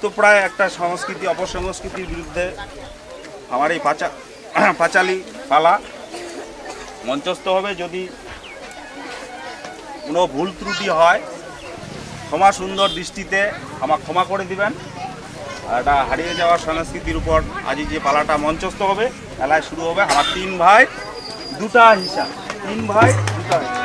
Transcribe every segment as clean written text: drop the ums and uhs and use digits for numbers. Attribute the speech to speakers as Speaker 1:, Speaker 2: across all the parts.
Speaker 1: লুপ্তপ্রায় একটা সংস্কৃতি অপসংস্কৃতির বিরুদ্ধে আমার এই পাঁচালী পালা মঞ্চস্থ হবে। যদি কোনো ভুল ত্রুটি হয় ক্ষমা সুন্দর দৃষ্টিতে আমার ক্ষমা করে দিবেন। এটা হারিয়ে যাওয়ার সংস্কৃতির উপর আজই যে পালাটা মঞ্চস্থ হবে, খেলায় শুরু হবে। আমার 3 ভাই 2টা হিসাব, 3 ভাই 2টা হিসাব।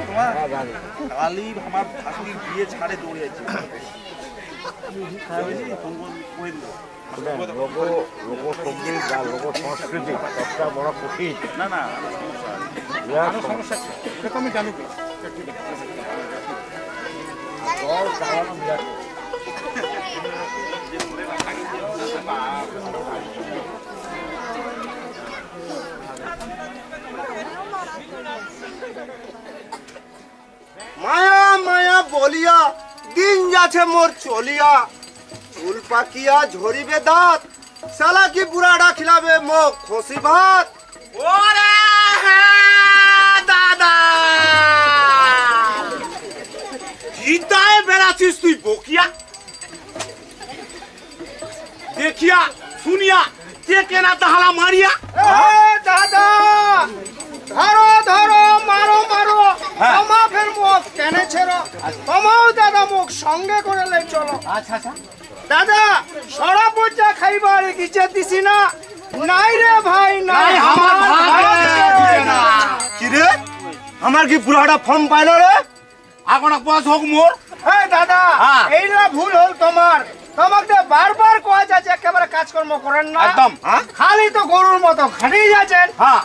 Speaker 1: তোমার কালি আমার শাশুড়ির বিয়ে ছাড়ে দৌড়েছে।
Speaker 2: সংস্কৃতি সবটা বড় কঠিন।
Speaker 1: না না
Speaker 2: সমস্যা আমি জানি।
Speaker 3: মায়া মায়া বলিয়া দিন যাচ্ছে মোর চলিয়া, চুল পাকিয়া ঝরিবে দাঁত, সালা কি বুড়াটা খিলাবে মোক খসি ভাত। ওরে দাদা গীতায় বেড়াচ্ছিস তুই বকিয়া, দেখিয়া শুনিয়া কে কেনা তাহালা মারিয়া। দাদা ধরো ধরো মারো মারো, ক্ষমা ফের মুখ টেনে ছেড়ো, ক্ষমাও দাদা মুখ সঙ্গে করে লে চলো। আচ্ছা আচ্ছা দাদা সরা পচা খাইবার গিচে দিছি না, নাই রে ভাই নাই আমার ভাই না। কি রে আমার কি বুড়াটা ফর্ম পাইলো রে?
Speaker 2: এখন পাস হোক মোর।
Speaker 3: এই দাদা এইটা ভুল হল তোমার, তোমাকে বারবার কোয়া যাচ্ছে একেবারে কাজকর্ম করেন না,
Speaker 2: একদম
Speaker 3: খালি তো গরুর মতো খাটিয়ে যাচ্ছেন।
Speaker 2: হ্যাঁ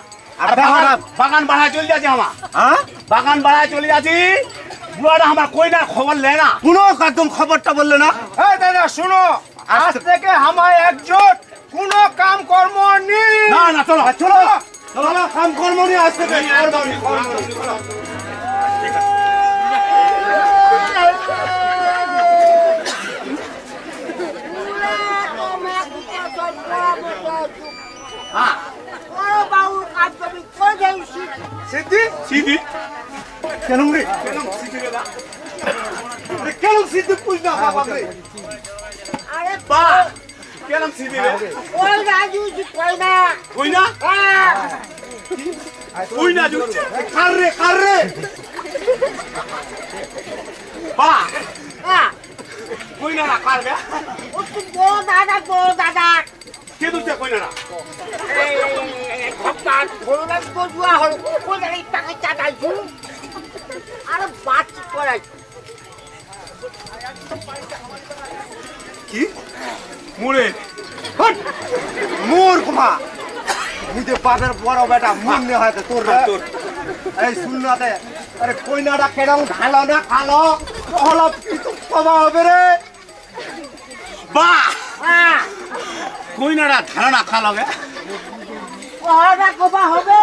Speaker 2: বাগান বাড়ায় চলে যাচ্ছে আমার, বাগান বাড়ায় চলে যাচ্ছি। বুড়াটা আমার কই না খবর লে না,
Speaker 3: কোনো একদম খবরটা বললে না। এই দাদা শুনো, আজ থেকে আমায় একজোট কোনো কাম কর্ম নেই।
Speaker 2: না না চলো
Speaker 3: চলো চলো কাম কর্ম নেই আজ থেকে। সিদ্ধি
Speaker 2: সিদ্ধি
Speaker 3: কেন রে কেন সিদ্ধি পুজ না বাবা রে?
Speaker 4: আরে
Speaker 2: বা কেন সিদ্ধি রে?
Speaker 4: ওই রাজু কই না
Speaker 2: কই না কই না জুচ্ছে
Speaker 3: কার রে
Speaker 2: বা
Speaker 4: হ্যাঁ
Speaker 2: কই না না কার বে?
Speaker 4: ও তো বড় দাদা
Speaker 2: কে দুচ্ছে কই না না?
Speaker 4: এই ভক্তার বড় বড়ুয়া হল কোন এই টাকা চাটাই শুন আরে বাত করাই
Speaker 3: কি
Speaker 2: মুরে
Speaker 3: মোর কুমা নিজে বাপের বড় বেটা মনে হয় তোর তোর এই শুননাতে আরে কইনাটা কেরম ঢালো না খালো হলো কিছু কমা হবে রে।
Speaker 2: বা
Speaker 4: হ্যাঁ
Speaker 2: কই না ধারণা খালগে
Speaker 4: ওরা কবা হবে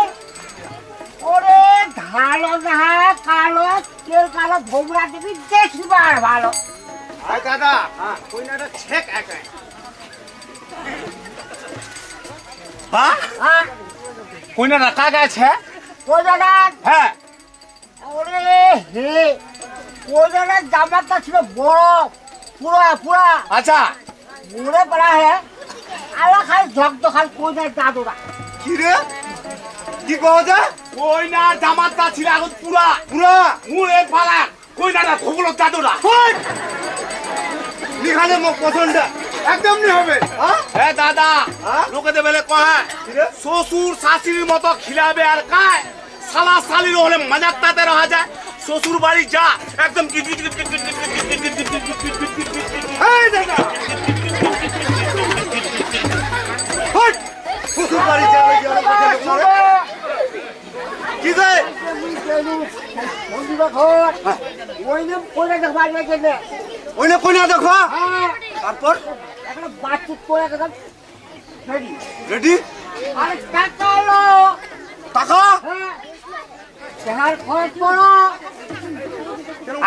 Speaker 4: ওরে ঢালো না কালো তেল কালো ভোমরা দিবি দেখবার ভালো।
Speaker 3: আয় দাদা কইনাটা ছেক একা
Speaker 2: বা
Speaker 4: হ্যাঁ
Speaker 2: কই না কাজ আছে?
Speaker 4: ওই দাদা
Speaker 2: হ্যাঁ
Speaker 4: ওরে হে ওই দাদা জামাটা ছিল বড় পুরা পুরা
Speaker 2: আচ্ছা
Speaker 4: মুড়ে পড়া হে আলা খালি ঝক খাল কই না দাদুরা
Speaker 3: কি রে কি কওয়া যায়?
Speaker 2: কই না জামাতা ছিল এখন পুরা
Speaker 3: পুরা
Speaker 2: মুরে পালা কই না খবর দাদুরা।
Speaker 3: নিখালে মোক পছন্দ একদম নি হবে।
Speaker 2: এ দাদা
Speaker 3: হ্যাঁ?
Speaker 2: লোকেদের বেলে কয় শ্বশুর শাশুড়ির মতো খিলাবে আর কায় শালা শালির হলে মজাক তাতে রহা যায়। শ্বশুর বাড়ি যা একদম
Speaker 3: এই দাদা হট শ্বশুর বাড়ি যাবে কি অনেক কথা লোক মারে কি যায়
Speaker 4: মন্দিরা ঘর ওই নাম কইরা দেখবার গেছে
Speaker 3: ওই না কইনা দেখো
Speaker 4: হ্যাঁ
Speaker 3: তারপর
Speaker 4: এখন বাতচিত করে দেখেন রেডি
Speaker 3: রেডি
Speaker 4: আরে টাকা লো
Speaker 3: টাকা
Speaker 4: হ্যাঁ যার খরচ করো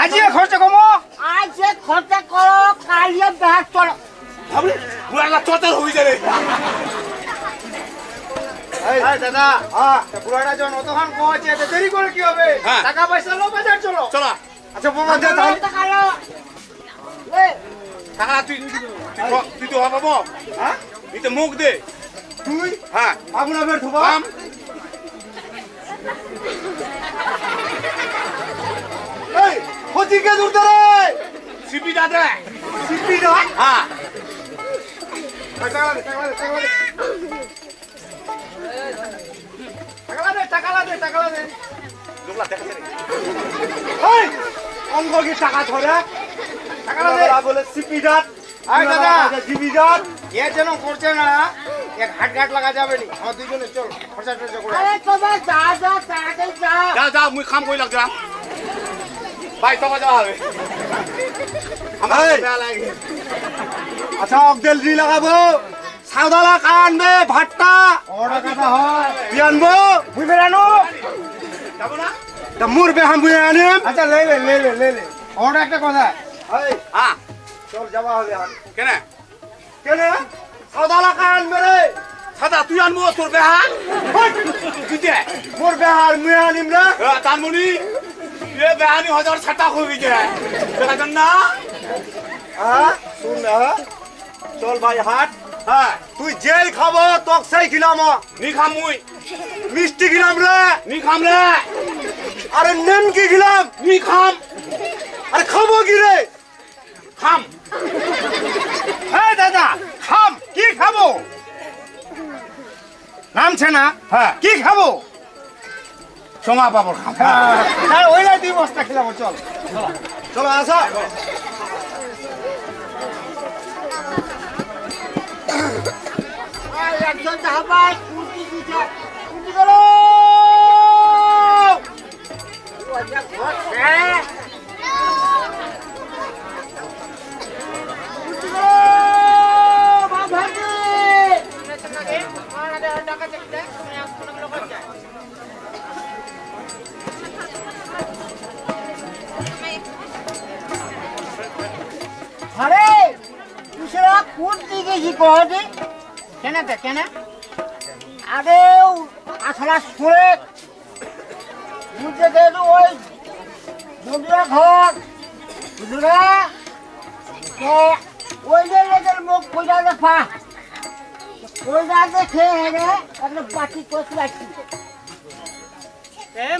Speaker 3: আজি খরচ কমো
Speaker 4: আজ যে খরচা করো কালিয়ে ব্যাগ চলো
Speaker 2: ভাবলে বুড়াটা চচর হয়ে যাবে
Speaker 3: এই দাদা বুড়াটা যখন অতক্ষণ পৌঁছে দেরি করে কি হবে
Speaker 2: হ্যাঁ।
Speaker 3: টাকা পয়সা লো বাজার চলো
Speaker 2: চলো
Speaker 3: আচ্ছা বোমা দে তাহলে
Speaker 4: টাকা লো এ
Speaker 2: টাকা তুই তো হবে হ্যাঁ তুই তো মুখ দে
Speaker 3: তুই
Speaker 2: হ্যাঁ
Speaker 3: আগুন আবার ধোবা
Speaker 2: বাম
Speaker 3: এই হজিকে দূর ধরে
Speaker 2: সিপি দাদা
Speaker 3: সিপি না
Speaker 2: হ্যাঁ
Speaker 3: টাকা দে টাকা দে
Speaker 2: লোকলা দেখা যায়
Speaker 3: এই অঙ্গ কি টাকা ধরে টাকা দে বলে সিপি দাঁত আয় দাদা জিবি দাঁত এ যেন করছে না এক হাট লাগা যাবে নি আমার দুইজনে চল খরচা টরচা করে
Speaker 4: আরে তোমার যা তাড়াতাড়ি যা
Speaker 2: যা যা মুই খাম কই লাগলাম ভাই তোমার যাওয়া হবে আমার
Speaker 3: এই।
Speaker 2: বেয়া লাগে
Speaker 3: আচ্ছা অকদেল জি লাগাবো সাউদালা কানবে ভাট্টা ওটা কথা হয় কি আনবো বুই বেরানো
Speaker 2: যাবো না
Speaker 3: তা মুর বেহাম বুই আনিম আচ্ছা লে ওটা একটা কথা এই
Speaker 2: হ্যাঁ
Speaker 3: চল যাওয়া হবে আর
Speaker 2: কেন
Speaker 3: কেন সাউদালা কানবে রে
Speaker 2: সাদা তুই আনবো তোর বেহা তুই দে
Speaker 3: মোর বেহার মুই আনিম না
Speaker 2: তানমনি এ বেহানি হাজার ছাটা হয়ে গেছে দেখা যান না
Speaker 3: হ্যাঁ শুন না চল ভাই হাট
Speaker 2: হ্যাঁ
Speaker 3: তুই যেই খাবো তোক সেই খিলাম
Speaker 2: নি খাম মুই
Speaker 3: মিষ্টি খিলাম রে
Speaker 2: নি খাম রে
Speaker 3: আরে নেন কি খিলাম
Speaker 2: নি খাম
Speaker 3: আরে খাবো কি রে
Speaker 2: খাম
Speaker 3: হ্যাঁ দাদা খাম কি খাবো নামছে না
Speaker 2: হ্যাঁ
Speaker 3: কি খাবো
Speaker 2: সোমা পাপড় খাম
Speaker 3: হ্যাঁ ওইলাই দুই বস্তা খিলাবো চল চলো আসো
Speaker 4: আর একজন ধাবাই কুটি দিছে কুটি গেল ওটা ঘটে কুটি গেল বাবাজি টাকা দেখতে আরে তুষারা কোন দিকে কি কহনি কেন কেন আরে আসলা শুয়ে বুঝতে গেল ওই বন্ধুরা ঘর বুঝলা ওই যে লেগের মুখ পয়সা দেখা পয়সা দেখে হেরে একটা পাটি করতে লাগছি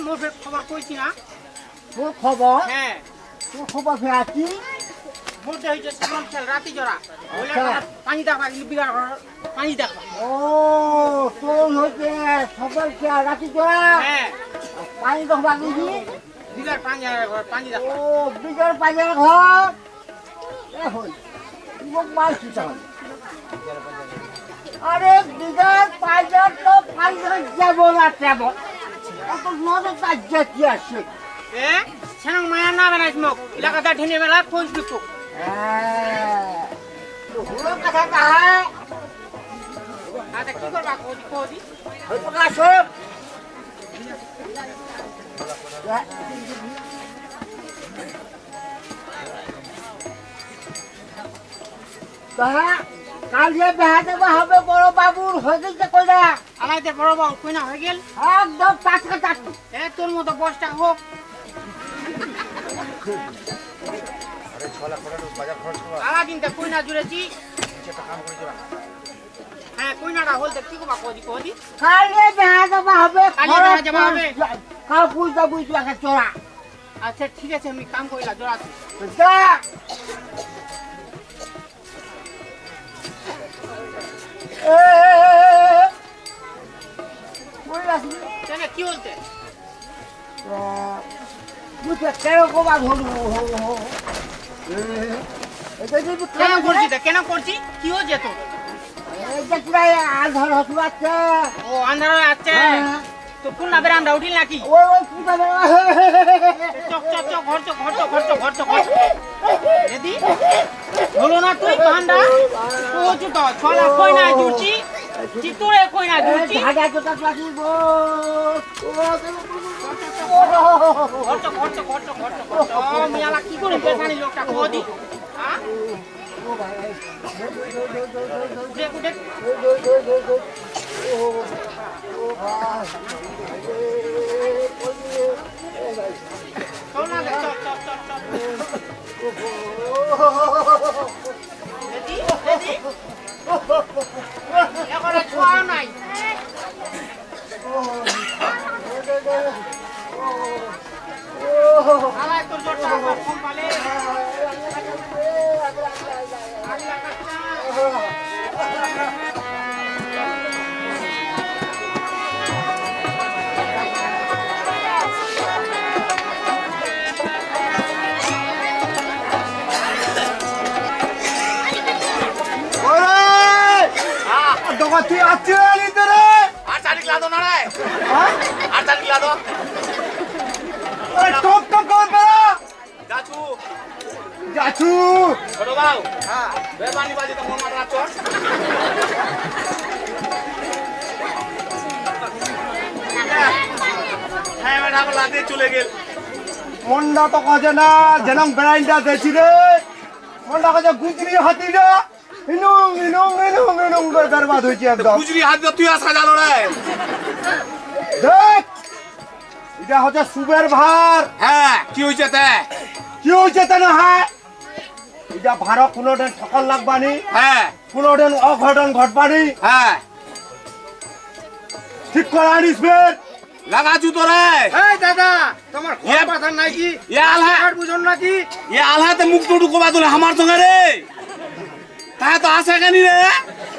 Speaker 5: মোর খবর কইছি না
Speaker 4: তোর খবর
Speaker 5: হ্যাঁ
Speaker 4: তোর খবর ফেরাচ্ছি
Speaker 5: মোর যে হইছে সামন খেল রাতি জরা ওইলা
Speaker 4: আচ্ছা।
Speaker 5: পানি দেখবা কিন্তু বিঘা পানি দেখবা
Speaker 4: ও তোর হচ্ছে সকাল খেয়া রাতি তোরা
Speaker 5: হ্যাঁ
Speaker 4: পানি দেখবা বুঝি
Speaker 5: বিঘার পানি দেখবা
Speaker 4: ও বিজয় বাজার ঘর এখন মোক মারছি তাহলে আরে বিজয় বাজার তো পাঁচজন যাব না তেমন অত নজর কাজ কি আছে
Speaker 5: এ সেন মায়া না বানাইছ মোক এলাকাটা ঢেনে বেলা কইছ দিকো
Speaker 4: হলো কথা তাহাই
Speaker 5: আচ্ছা কি করবা কোদি
Speaker 4: প্রকাশ তাহা কাল যে বেহা দেওয়া হবে বড় বাবুর হয়ে গেছে কইরা
Speaker 5: আমাইতে বড় বাবু কইনা হয়ে গেল
Speaker 4: একদম টাটকা টাটকা
Speaker 5: এ তোর মতো বসটা হোক আলা দিনটা কইনা জুড়েছি হ্যাঁ কইনাটা হলতে কি করবা কোদি
Speaker 4: কাল যে বেহা দেওয়া হবে
Speaker 5: কালকে বেহা দেওয়া হবে?
Speaker 4: কাল বুঝতে বুঝতে একটা চোরা
Speaker 5: আচ্ছা ঠিক আছে আমি কাম কইলা জোড়া
Speaker 4: যা
Speaker 5: কেন কি বলতে
Speaker 4: বুঝতে কেরকম ধরু
Speaker 5: কেন করছি তা কেন করছি কি হো যেত
Speaker 4: এটা প্রায় আধার হতে পারছে
Speaker 5: ও আন্ধার হয়ে আছে তো কোন না বেরান্দা উঠিল নাকি
Speaker 4: ওই ওই পুজো
Speaker 5: চক চক চক ঘর রেডি হলো না তুই ভান্ডা ও জুতো ছলা কই না জুচি চিতুরে কই না জুচি
Speaker 4: ঢাকা জোতা লাগিব
Speaker 5: ঘর মিয়ালা কি করে পেছানি লোকটা কোদি হ্যাঁ উঠে উঠে চল না চল চল চল চল রেডি রেডি এখন ছোঁয়া নাই আলাই তোর জোরটা কম পালে
Speaker 3: তুই আসছিস রে
Speaker 2: আর চারি লাদো না রে আর চারি লাদো
Speaker 3: টপ টপ কর বেড়া
Speaker 2: যাচু
Speaker 3: যাচ্ছু
Speaker 2: ছোট বাবু হ্যাঁ বেবানি বাজি তো মন মারা চল হ্যাঁ ম্যাডাম লাদে চলে গেল
Speaker 3: মন্ডা তো কাজে না জনম বেড়াইটা দেখছি রে মন্ডা কাজে গুজরি হাতি না ইনুং ইনুং ইনুং ইনুং করে বরবাদ হয়েছে একদম
Speaker 2: গুজরি হাত দিয়ে তুই আসা জানো রে
Speaker 3: দেখ এটা হচ্ছে সুবের ভার
Speaker 2: হ্যাঁ কি হয়েছে তে
Speaker 3: কি হয়েছে তা না হ্যাঁ এটা ভারত কোনোদিন ঠকল লাগবানি
Speaker 2: হ্যাঁ
Speaker 3: কোনোদিন অঘটন ঘটবানি
Speaker 2: হ্যাঁ
Speaker 3: ঠিক করে আনিস ফের
Speaker 2: লাগাচু তো রে
Speaker 3: এই দাদা তোমার ঘর পাথর নাই কি
Speaker 2: এ আলহা
Speaker 3: আর বুঝুন নাকি
Speaker 2: এ আলহাতে মুখ টুটু কোবা তুলে আমার সঙ্গে রে তাই তো আসে কেন রে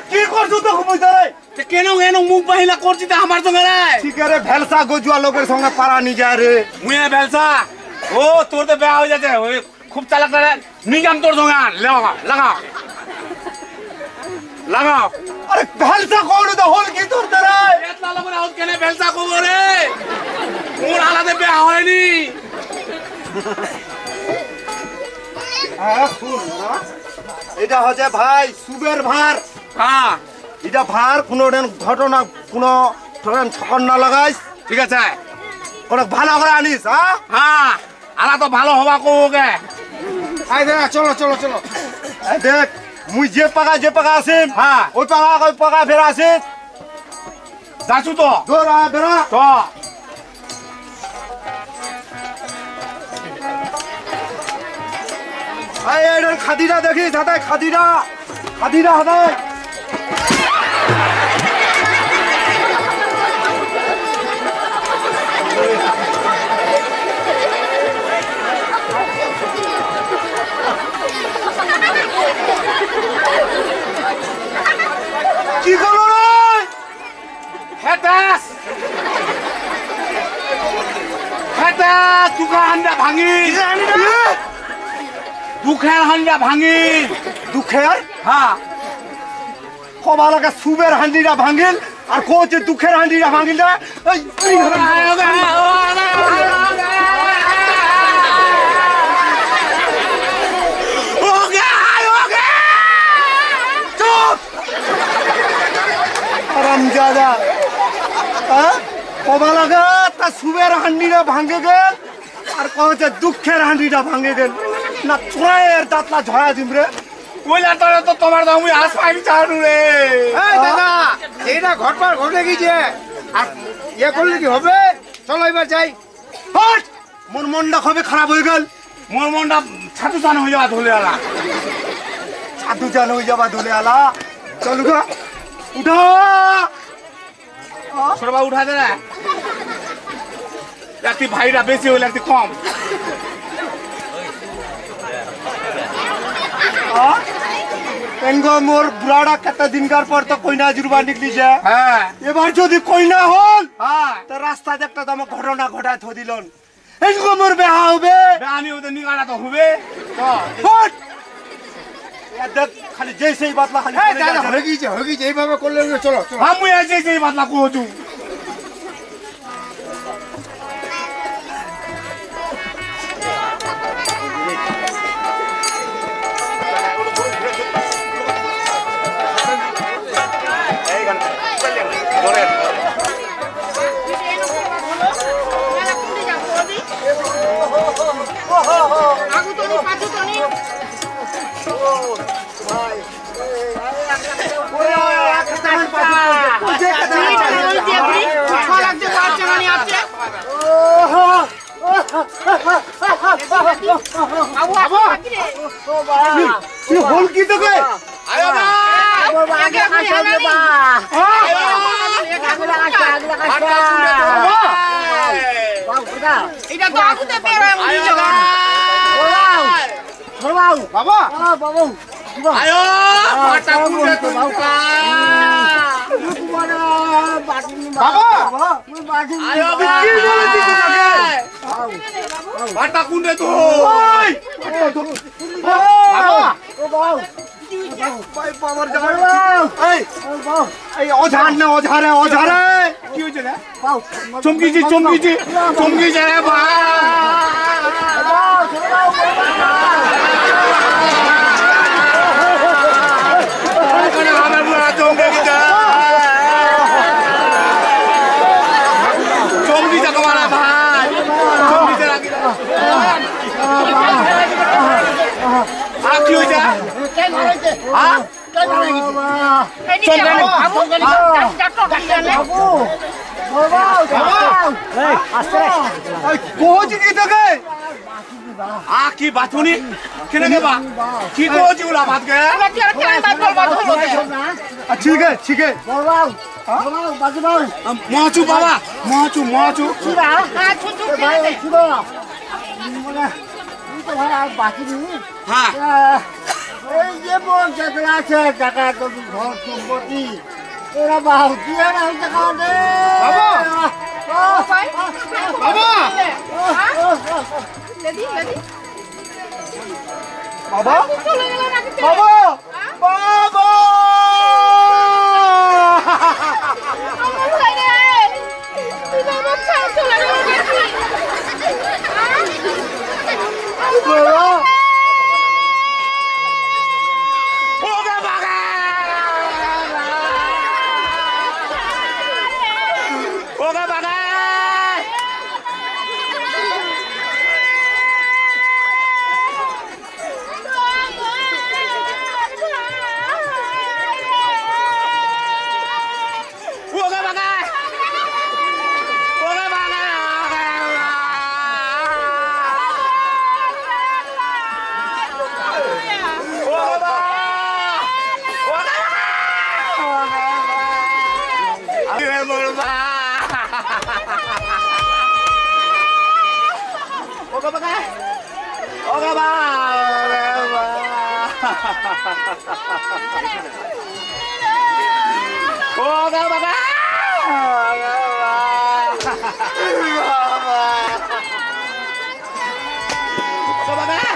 Speaker 3: কি করছো তো বুঝতে রে
Speaker 2: তে কেন কেন মুখ বাহিলা করছি তা আমার সঙ্গে রে
Speaker 3: ঠিক রে ভেলসা গজুয়া লোকের সঙ্গে পারা নি যায় রে
Speaker 2: মুয়ে বেলসা ও তোর তো বেয়া হয়ে যাচ্ছে ওই খুব চালাক রে নিজাম তোর সঙ্গে আন লাগাও লাগাও লাগাও
Speaker 3: আরে ভেলসা কোন তো হল কি তোর রে
Speaker 2: এতলা লোকের আউট কেনে বেলসা করবো রে মোর আলাদা বেয়া হয়নি
Speaker 3: হ্যাঁ শুন না এটা হচ্ছে ভাই সুবের ভার
Speaker 2: হ্যাঁ
Speaker 3: এটা ভার কোনোদিন ঘটনা কোনো ধরেন ছকন না লাগাইস
Speaker 2: ঠিক আছে
Speaker 3: কোনো ভালো করে আনিস হ্যাঁ
Speaker 2: হ্যাঁ আলা তো ভালো হবা কোকে
Speaker 3: আই দে চলো চলো চলো এই দেখ মুই যে পাকা আসিম
Speaker 2: হ্যাঁ
Speaker 3: ওই পাকা ফের আসিস
Speaker 2: যাচ্ছু তো
Speaker 3: দৌড়া বেড়া
Speaker 2: তো
Speaker 3: এই এর খাদিরা দেখিস হাতে খাদিরা হাতে কি করলো রে
Speaker 2: হেতাস হেতাস দুখান হান্ডা ভাঙি দুখান হান্ডা ভাঙি
Speaker 3: দুঃখের
Speaker 2: হ্যাঁ
Speaker 3: কবা লাগা সুবের হান্ডিটা ভাঙিল আর কোচে দুঃখের হান্ডিটা ভাঙিল না এই চুপ আরামজাদা হ্যাঁ কবা লাগা তা সুবের হান্ডিটা ভাঙে গেল আর কোচে দুঃখের হান্ডিটা ভাঙে গেল না চোয়ের দাঁতলা ঝরা দিম রে
Speaker 2: কইলা তোরা তো তোমার দামি আস পাইনি চালু রে
Speaker 3: এই দাদা এইটা ঘটবার ঘটে গেছে আর ইয়ে করলে কি হবে চলো এবার যাই হট মন মনটা কবে খারাপ হয়ে গেল
Speaker 2: মোর মনটা ছাতু চান হয়ে যাওয়া ধরে আলা
Speaker 3: সাধু জান হয়ে যাবা ধরে আলা চলো গা উঠো
Speaker 2: সরবা উঠা দে রে একটি ভাইরা বেশি হইলে একটি কম
Speaker 3: এঙ্গো মোর বুড়াড়া কত দিনকার পর তো কইনা জুরবা নিকলি যা
Speaker 2: হ্যাঁ
Speaker 3: এবার যদি কইনা হল
Speaker 2: হ্যাঁ
Speaker 3: তো রাস্তাতে একটা তো আমার ঘটনা ঘটায় থ দিলন এঙ্গো মোর বেহা হবে
Speaker 2: আমি ওদের নিগাড়া তো হবে তো
Speaker 3: হট এ দেখ খালি যেই বাতলা খালি
Speaker 6: দাদা হয়ে গিয়েছে এইভাবে করলে চলো চলো
Speaker 2: আমি এসে সেই বাতলা কোচু
Speaker 5: আগু তো নি পাছু তো নি
Speaker 4: বাবু
Speaker 3: বাবা!
Speaker 4: আসি রে
Speaker 3: কি হল কি তোকে
Speaker 2: আয়ো না
Speaker 4: আগে আগে হানানি
Speaker 2: ভাতটা শুনে তো
Speaker 4: এটা তো আগুতে বের হয়ে
Speaker 2: আয়ো
Speaker 4: উঠে
Speaker 2: না
Speaker 3: বাবা
Speaker 2: আয়ো ভাতটা শুনে তো
Speaker 3: বাবা
Speaker 2: আয়ো
Speaker 3: কি বলেছিস তোকে
Speaker 2: ভাতটা কুন্ডে তো
Speaker 3: বাবা এই অঝার না অঝারে অঝারে কি হয়েছে রে চমকিছি চমকিছি
Speaker 2: চমকিছে রে ভাই আমার বুড়া চমকে গেছে চমকিছে তোমার ভাই চমকিছে রাখি আর কি হয়েছে হ্যাঁ
Speaker 3: কোচ কি তোকে
Speaker 2: কি বাথুনি কেনে দেবা কি কোচ উলা ভাত গে
Speaker 3: ঠিক আছে ঠিক আছে
Speaker 2: মাছু বাবা মাছু মাছু হ্যাঁ
Speaker 6: এই যে বলছে আছে টাকা তো ঘর সম্পত্তি এরা বাহু দিয়ে না টাকা দে
Speaker 3: বাবা বাবা বাবা বাবা বাবা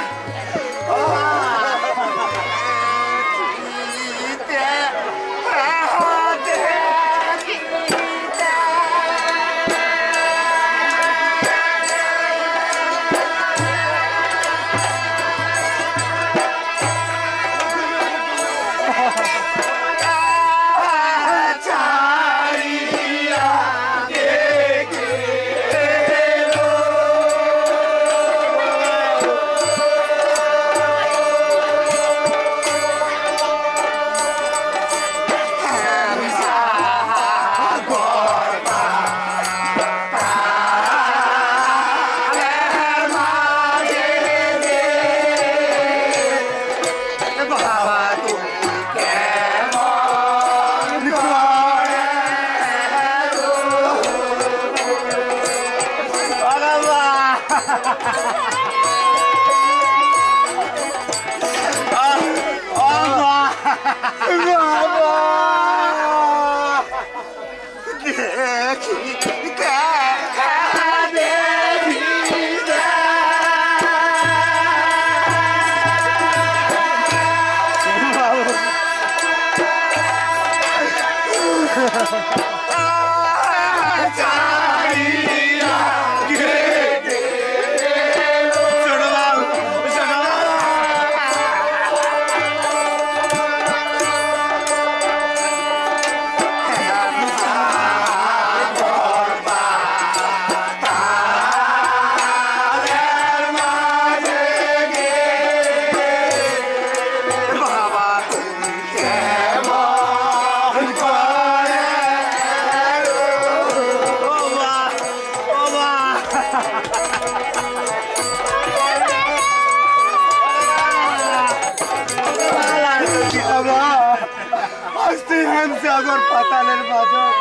Speaker 6: প্রেম সাগর পাতালের বাজার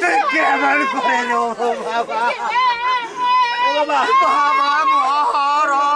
Speaker 6: তুই কেমন করে রে বাবা বাবা বাবা মহারা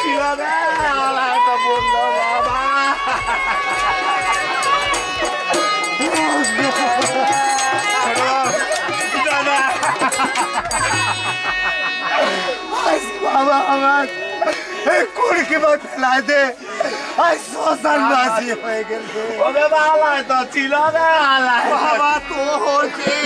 Speaker 6: ছিল না তো বললো বাবা বাবা আমার কুড়কি বাদ ফেলাই দে শ্মশান বাসি হয়ে গেছে ওরে বাবা তো ছিল না বাবা তোর কি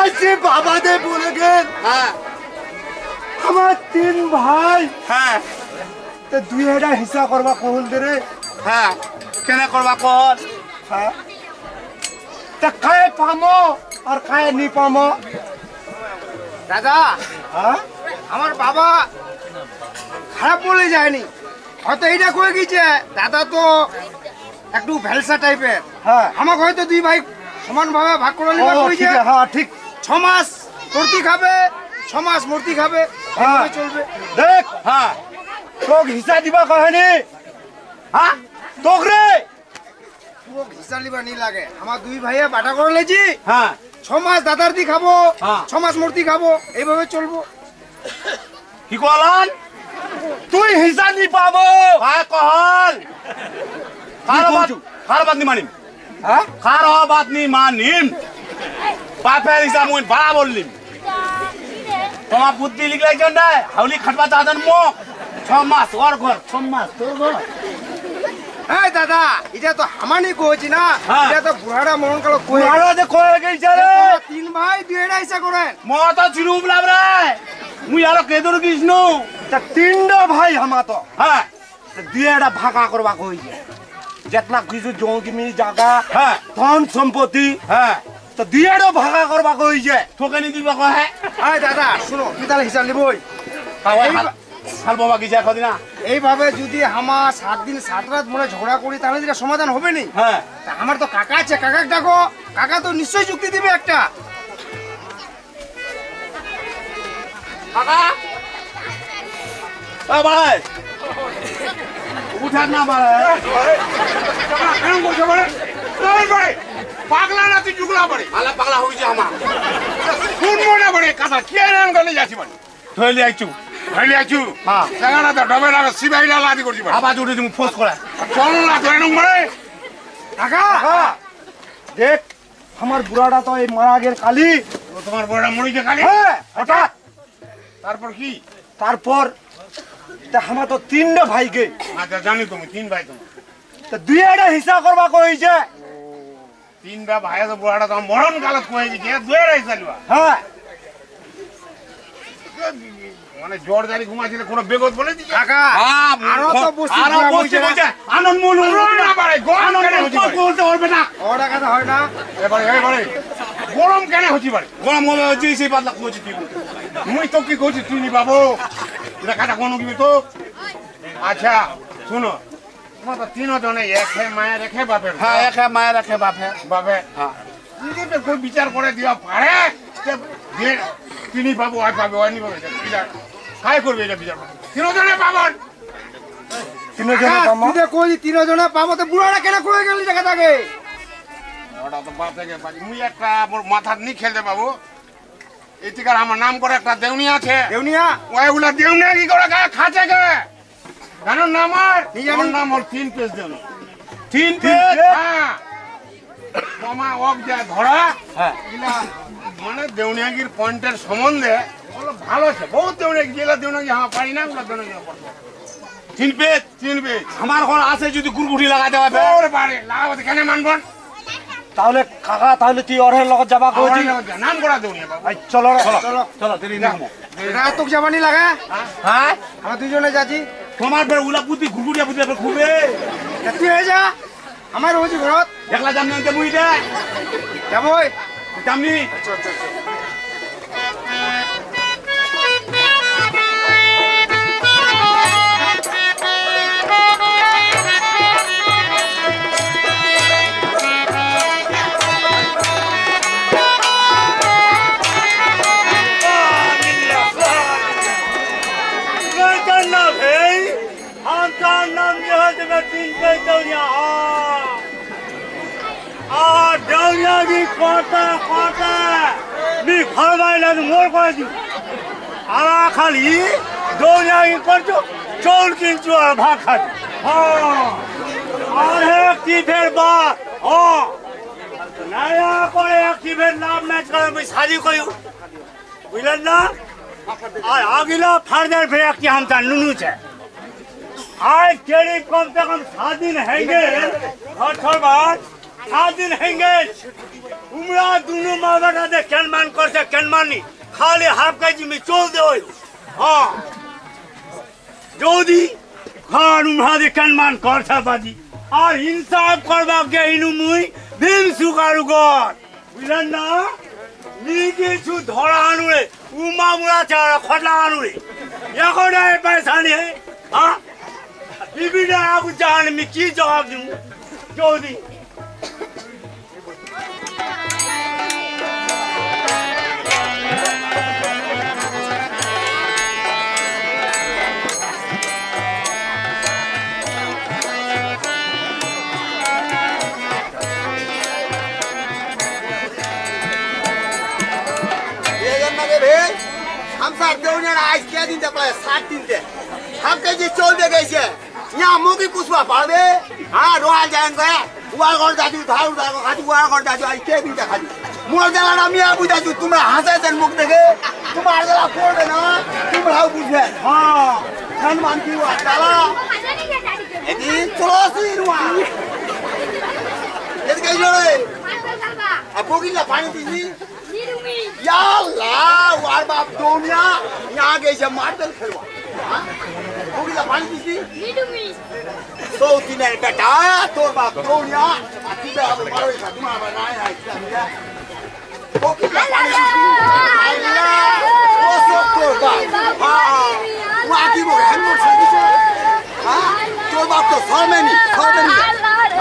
Speaker 6: আজকে বাবাদে বলে গেল
Speaker 2: হ্যাঁ
Speaker 6: আমার 3 ভাই
Speaker 2: হ্যাঁ
Speaker 6: তো 2 হিসাব করবা কহুল দে রে
Speaker 2: হ্যাঁ কেনে করবা কল
Speaker 6: হ্যাঁ তা খায় পামো আর খায় নি পামো
Speaker 3: দাদা
Speaker 6: হ্যাঁ
Speaker 3: আমার বাবা খারাপ বলে যায়নি, হয়তো এইটা কয়ে গেছে দাদা তো একটু ভ্যালসা টাইপের।
Speaker 6: হ্যাঁ
Speaker 3: আমাকে হয়তো 2 ভাই সমান ভাবে ভাগ করে নিবা
Speaker 6: ও,
Speaker 3: কইছে।
Speaker 6: ঠিক আছে, হ্যাঁ ঠিক
Speaker 3: 6 মাস মূর্তি খাবে, 6 মাস মূর্তি খাবে,
Speaker 6: হ্যাঁ
Speaker 3: এইভাবে চলবে।
Speaker 6: দেখ
Speaker 2: হ্যাঁ
Speaker 6: তোক হিসাব দিবা কহেনি হ্যাঁ তোক রে
Speaker 3: পুরো হিসাব লিবা নি লাগে। আমার 2 ভাইয়া বাটা করে লেছি,
Speaker 2: হ্যাঁ
Speaker 3: 6 মাস দাদার দি খাবো,
Speaker 2: হ্যাঁ।
Speaker 3: 6 মাস মূর্তি খাবো, এইভাবে চলবো।
Speaker 2: কি কলান
Speaker 6: তুই হিসাব নি পাবো
Speaker 2: কায় কহল
Speaker 6: কইছু?
Speaker 2: খার বাদ নি মানিম
Speaker 6: হ্যাঁ
Speaker 2: খার বাদ নি মানিম বাপের হিসাব মুই বাড়া বললিম তোমার বুদ্ধি লিখলাই জন নাই হাউলি খাটবা চাদন মোক 6 মাস ওর ঘর 6 মাস তোর ঘর
Speaker 3: এই দাদা এটা তো হামানি কইছি না,
Speaker 2: হ্যাঁ।
Speaker 3: এটা তো বুড়াটা মরণ কালো কই।
Speaker 6: আরো যে কয়ে গেছে রে
Speaker 3: 3 ভাই 2 হিসাব করেন।
Speaker 2: মত চিরুম লাভ রে মুই আর কেদর কৃষ্ণ
Speaker 6: তা 3 ভাই হামা তো
Speaker 2: হ্যাঁ
Speaker 6: 2 ভাগা করবা কইছে যেতনা কিছু জমি জায়গা
Speaker 2: হ্যাঁ
Speaker 6: ধন সম্পত্তি
Speaker 2: হ্যাঁ
Speaker 6: তো 2 ভাগা করবা কইছে
Speaker 2: তোকে নি দিবা কহে
Speaker 3: এই দাদা শুনো, তুই তাহলে হিসাব নিবই।
Speaker 2: হাল বাবা কি যা কদিনা
Speaker 3: এইভাবে যদি আমার 7 দিন 7 রাত মনে ঝগড়া করি তাহলে এটা সমাধান হবে নি।
Speaker 2: হ্যাঁ
Speaker 3: তা আমার তো কাকা আছে, কাকাকে ডাকো, কাকা তো নিশ্চয়ই যুক্তি দিবে একটা।
Speaker 2: কাকা ও ভাই উঠার না ভাই কেন বলছো বলে এই ভাই পাগলা না তুই জুগলা পড়ে আলা পাগলা হইছে আমা কোন মনে পড়ে কথা কি নাম গলে যাচ্ছি মানে ধইলি আইছু হ্যাঁ জায়গাটা তো ডবে লাগা সিবাইলা লাদি করছি আবাজ উঠে তুমি ফোস করে চল না ধরে নং মানে
Speaker 3: কাকা
Speaker 6: দেখ আমার বুড়াটা তো এই মারা গেল কালি
Speaker 2: তোমার বড়টা মরিছে খালি
Speaker 6: হ্যাঁ হঠাৎ
Speaker 2: তারপর কি
Speaker 6: তারপর তা আমার তো 3 ভাই গে
Speaker 2: আচ্ছা জানি তুমি 3 ভাই তুমি
Speaker 6: তো 2 হিসাব করবা কইছে
Speaker 2: 3 ভাই তো বড়টা তো মরণ কালত কই গেছে 2 চালিবা
Speaker 6: হ্যাঁ
Speaker 2: মানে জোর জারি ঘুমাইছিল কোন বেগত বলে দিছে
Speaker 3: কাকা আরো তো বসে
Speaker 2: আরো বসে বসে আনন্দ মূল না পারে গরম কেন হচ্ছে বলতে পারবে না
Speaker 3: ওটা কথা হয় না।
Speaker 2: এবারে গরম কেন হচ্ছে পারে গরম হবে হচ্ছে সেই পাতলা কইছি তুই মুই তো কি কইছি তুই নি বাবু এটা কাটা কোন কি তো আচ্ছা শুনো তোমার তো 3 জনে একে মায়ের একে বাপের হ্যাঁ একে মায়ের একে বাপে হ্যাঁ নিজে কই বিচার করে দিবা পারে যে তিনি বাবু আর পাবে ওই নি পাবে এটা কাই করবে এটা বিচার 3 জনে পাবন
Speaker 6: 3 জন
Speaker 3: কাকা,
Speaker 6: পামো
Speaker 3: তুই যে কইলি 3 জনে পাবো, তো বুড়াটা কেন কয়ে গেলি টাকা থাকে?
Speaker 2: ওটা তো বাপ থেকে পারি মুই একটা মোর মাথার নি খেলতে পাবো এদিকার আমার নাম করে একটা দেউনি আছে
Speaker 3: দেউনিয়া
Speaker 2: ওইগুলা দেউনি কি করে গায়ে খাচ্ছে গে জানো নাম আর
Speaker 3: কি জানি?
Speaker 2: ওর নাম ওর 3 পেজ দেউনি 3 পেজ হ্যাঁ মামা ওক যা ধরা
Speaker 6: হ্যাঁ
Speaker 2: এগুলা মানে দেউনিয়াগির পয়েন্টের সম্বন্ধে বলো ভালো আছে বহুত দেউনিয়া যেগুলা দেউনিয়া আমার পারি না ওগুলা দেউনিয়া পড়ছে 3 পেজ আমার ঘর আছে যদি গুরগুটি লাগাতে হবে ওরে বাড়ি লাগাতে কেন মানবন
Speaker 6: তাহলে কাকা তাহলে তুই ওর লগত যাবা কইছি
Speaker 2: নাম করা দেউনিয়া বাবু
Speaker 6: আই চলো
Speaker 3: চলো
Speaker 2: চলো দেরি না
Speaker 3: এটা তোকে যাবানি লাগে,
Speaker 2: হ্যাঁ
Speaker 3: আমরা 2 জনে যাচ্ছি।
Speaker 2: তোমার বের উলা বুদ্ধি ঘুরঘুরিয়া বুদ্ধি খুবে
Speaker 3: তা তুই হয়ে যা, আমার রয়েছে ঘরত
Speaker 2: একলা যাম না মুই দে
Speaker 3: যাবই।
Speaker 2: যামনি
Speaker 6: नाम जो है तो मैं 3 पे दौड़िया और दौड़िया की खोटा না মোর করে দিব আলা খালি দৌড়াই করছো চৌল কিনছো আর ভাত খাচ্ছো হ্যাঁ আর এক টিফের বাদ হ্যাঁ নয়া করে এক টিফের নাম ম্যাচ করে আমি শাদি করি বুঝলেন না আর अगला फर्दर फिर कि हम ता नुनू छे आज करीब कम से कम 7 दिन हैंगे और थोड़ा बाद 7 दिन हैंगे उमरा दोनों माँ बेटा दे केनमान करते केनमानी खाली हाफ केजी में चोल दे हाँ जोदी खान उमरा दे केनमान करता बाजी और इंसाफ करवा के इनु मुई भीम सुकारू गॉड बुझलन ना नीके छु धरा आनुरे उमा मुरा चारा खटला आनुरे यहाँ ना पैसा नहीं है हाँ बीबी ने आपको जान में की जवाब दूँ जोदी
Speaker 3: हम सर देवने आज क्या दिन तक 7 दिन थे हम कैसे चोल दे गए से यहाँ मोगी पुष्पा पावे हाँ रोहाल जाएंगे वाल कर दाजू धारू धारू खाती वाल कर दाजू आज क्या दिन तक खाती मोर जला ना मियाँ बुझा जू तुम्हारा हंसे जन मुक्त देखे तुम्हारा जला फोड़ देना तुम्हारा बुझे हाँ धन मान की हुआ चला यदि चलो सी रुआ यदि कहीं जोड़े अब मोगी ला पानी पीनी याला वार बाप दुनिया यहाँ गई से मार्टल खेलवा होगी ला पानी पीती तो तीन बेटा तोर बाप दुनिया अच्छी बात अब मारो इस तुम्हारा बनाए है इसलिए होगी ला पानी पीती वो सब तोर बाप हाँ वहाँ की वो है मोर सही से हाँ तोर बाप तो सर में नहीं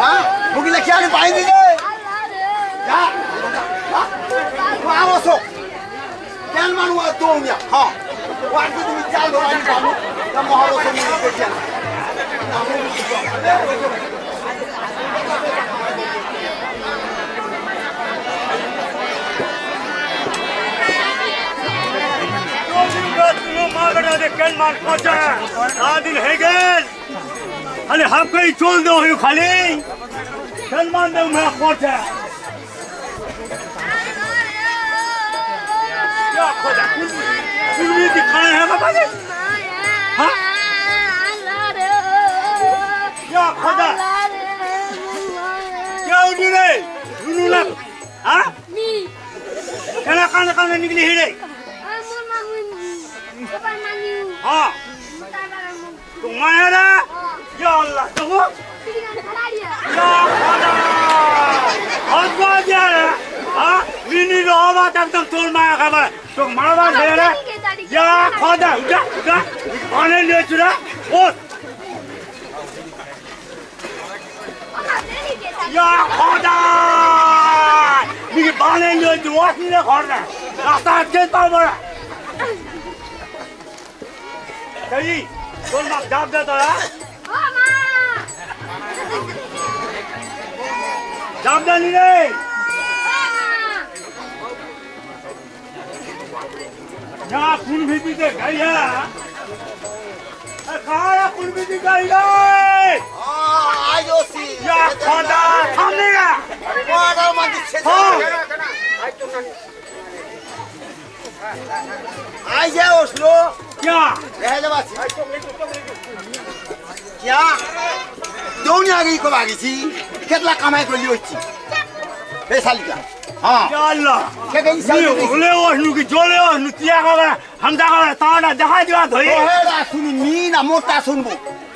Speaker 3: हाँ होगी ला क्या नहीं पानी दीजिए या वहाँ वो सब केनमान हुआ दुनिया हाँ वहाँ की तुम चाल दो आनी कामू तब महारो से नहीं देखिए
Speaker 6: मागड़ा दे केनमान पहुंचा 7 दिन है गए अरे हम कहीं चोल दो ही खाली केनमान दे मैं पहुंचा क्या खोजा कुल्ली दिखाए हैं बाबा जी हाँ क्या खोजा क्या उड़ी रे नुनू ना हाँ क्या कान निकली ही रे हाँ तो मैं ना या अल्लाह तो वो क्या खोजा और क्या जा रहा हाँ मिनी रोबा तब तुम तोड़ माया खबर तो मारवा दे रहा या खोदा उठा पानी ले चुरा और या खोदा ये पानी ले चुरा नहीं खोदा रास्ता के पार बड़ा कहीं तोड़ मार जाप दे तो यार जाप दे नहीं रे यहाँ खून भी पीते गई है खाया खून भी पी गई है
Speaker 3: आज ओसी
Speaker 6: या खोदा सामने का
Speaker 3: वाला मंदिर से आज है ओस्लो
Speaker 6: क्या
Speaker 3: रह जा बस क्या दुनिया की को बागी थी कितना कमाई को लियो थी हे सालिका हाँ
Speaker 6: या अल्लाह
Speaker 3: क्या कहीं सालिका
Speaker 6: ले वो नुकी जोले वो नुतिया का हम जाकर ताना जहाँ जहाँ धोए
Speaker 3: ओहेरा सुनी मीना मोटा सुनबो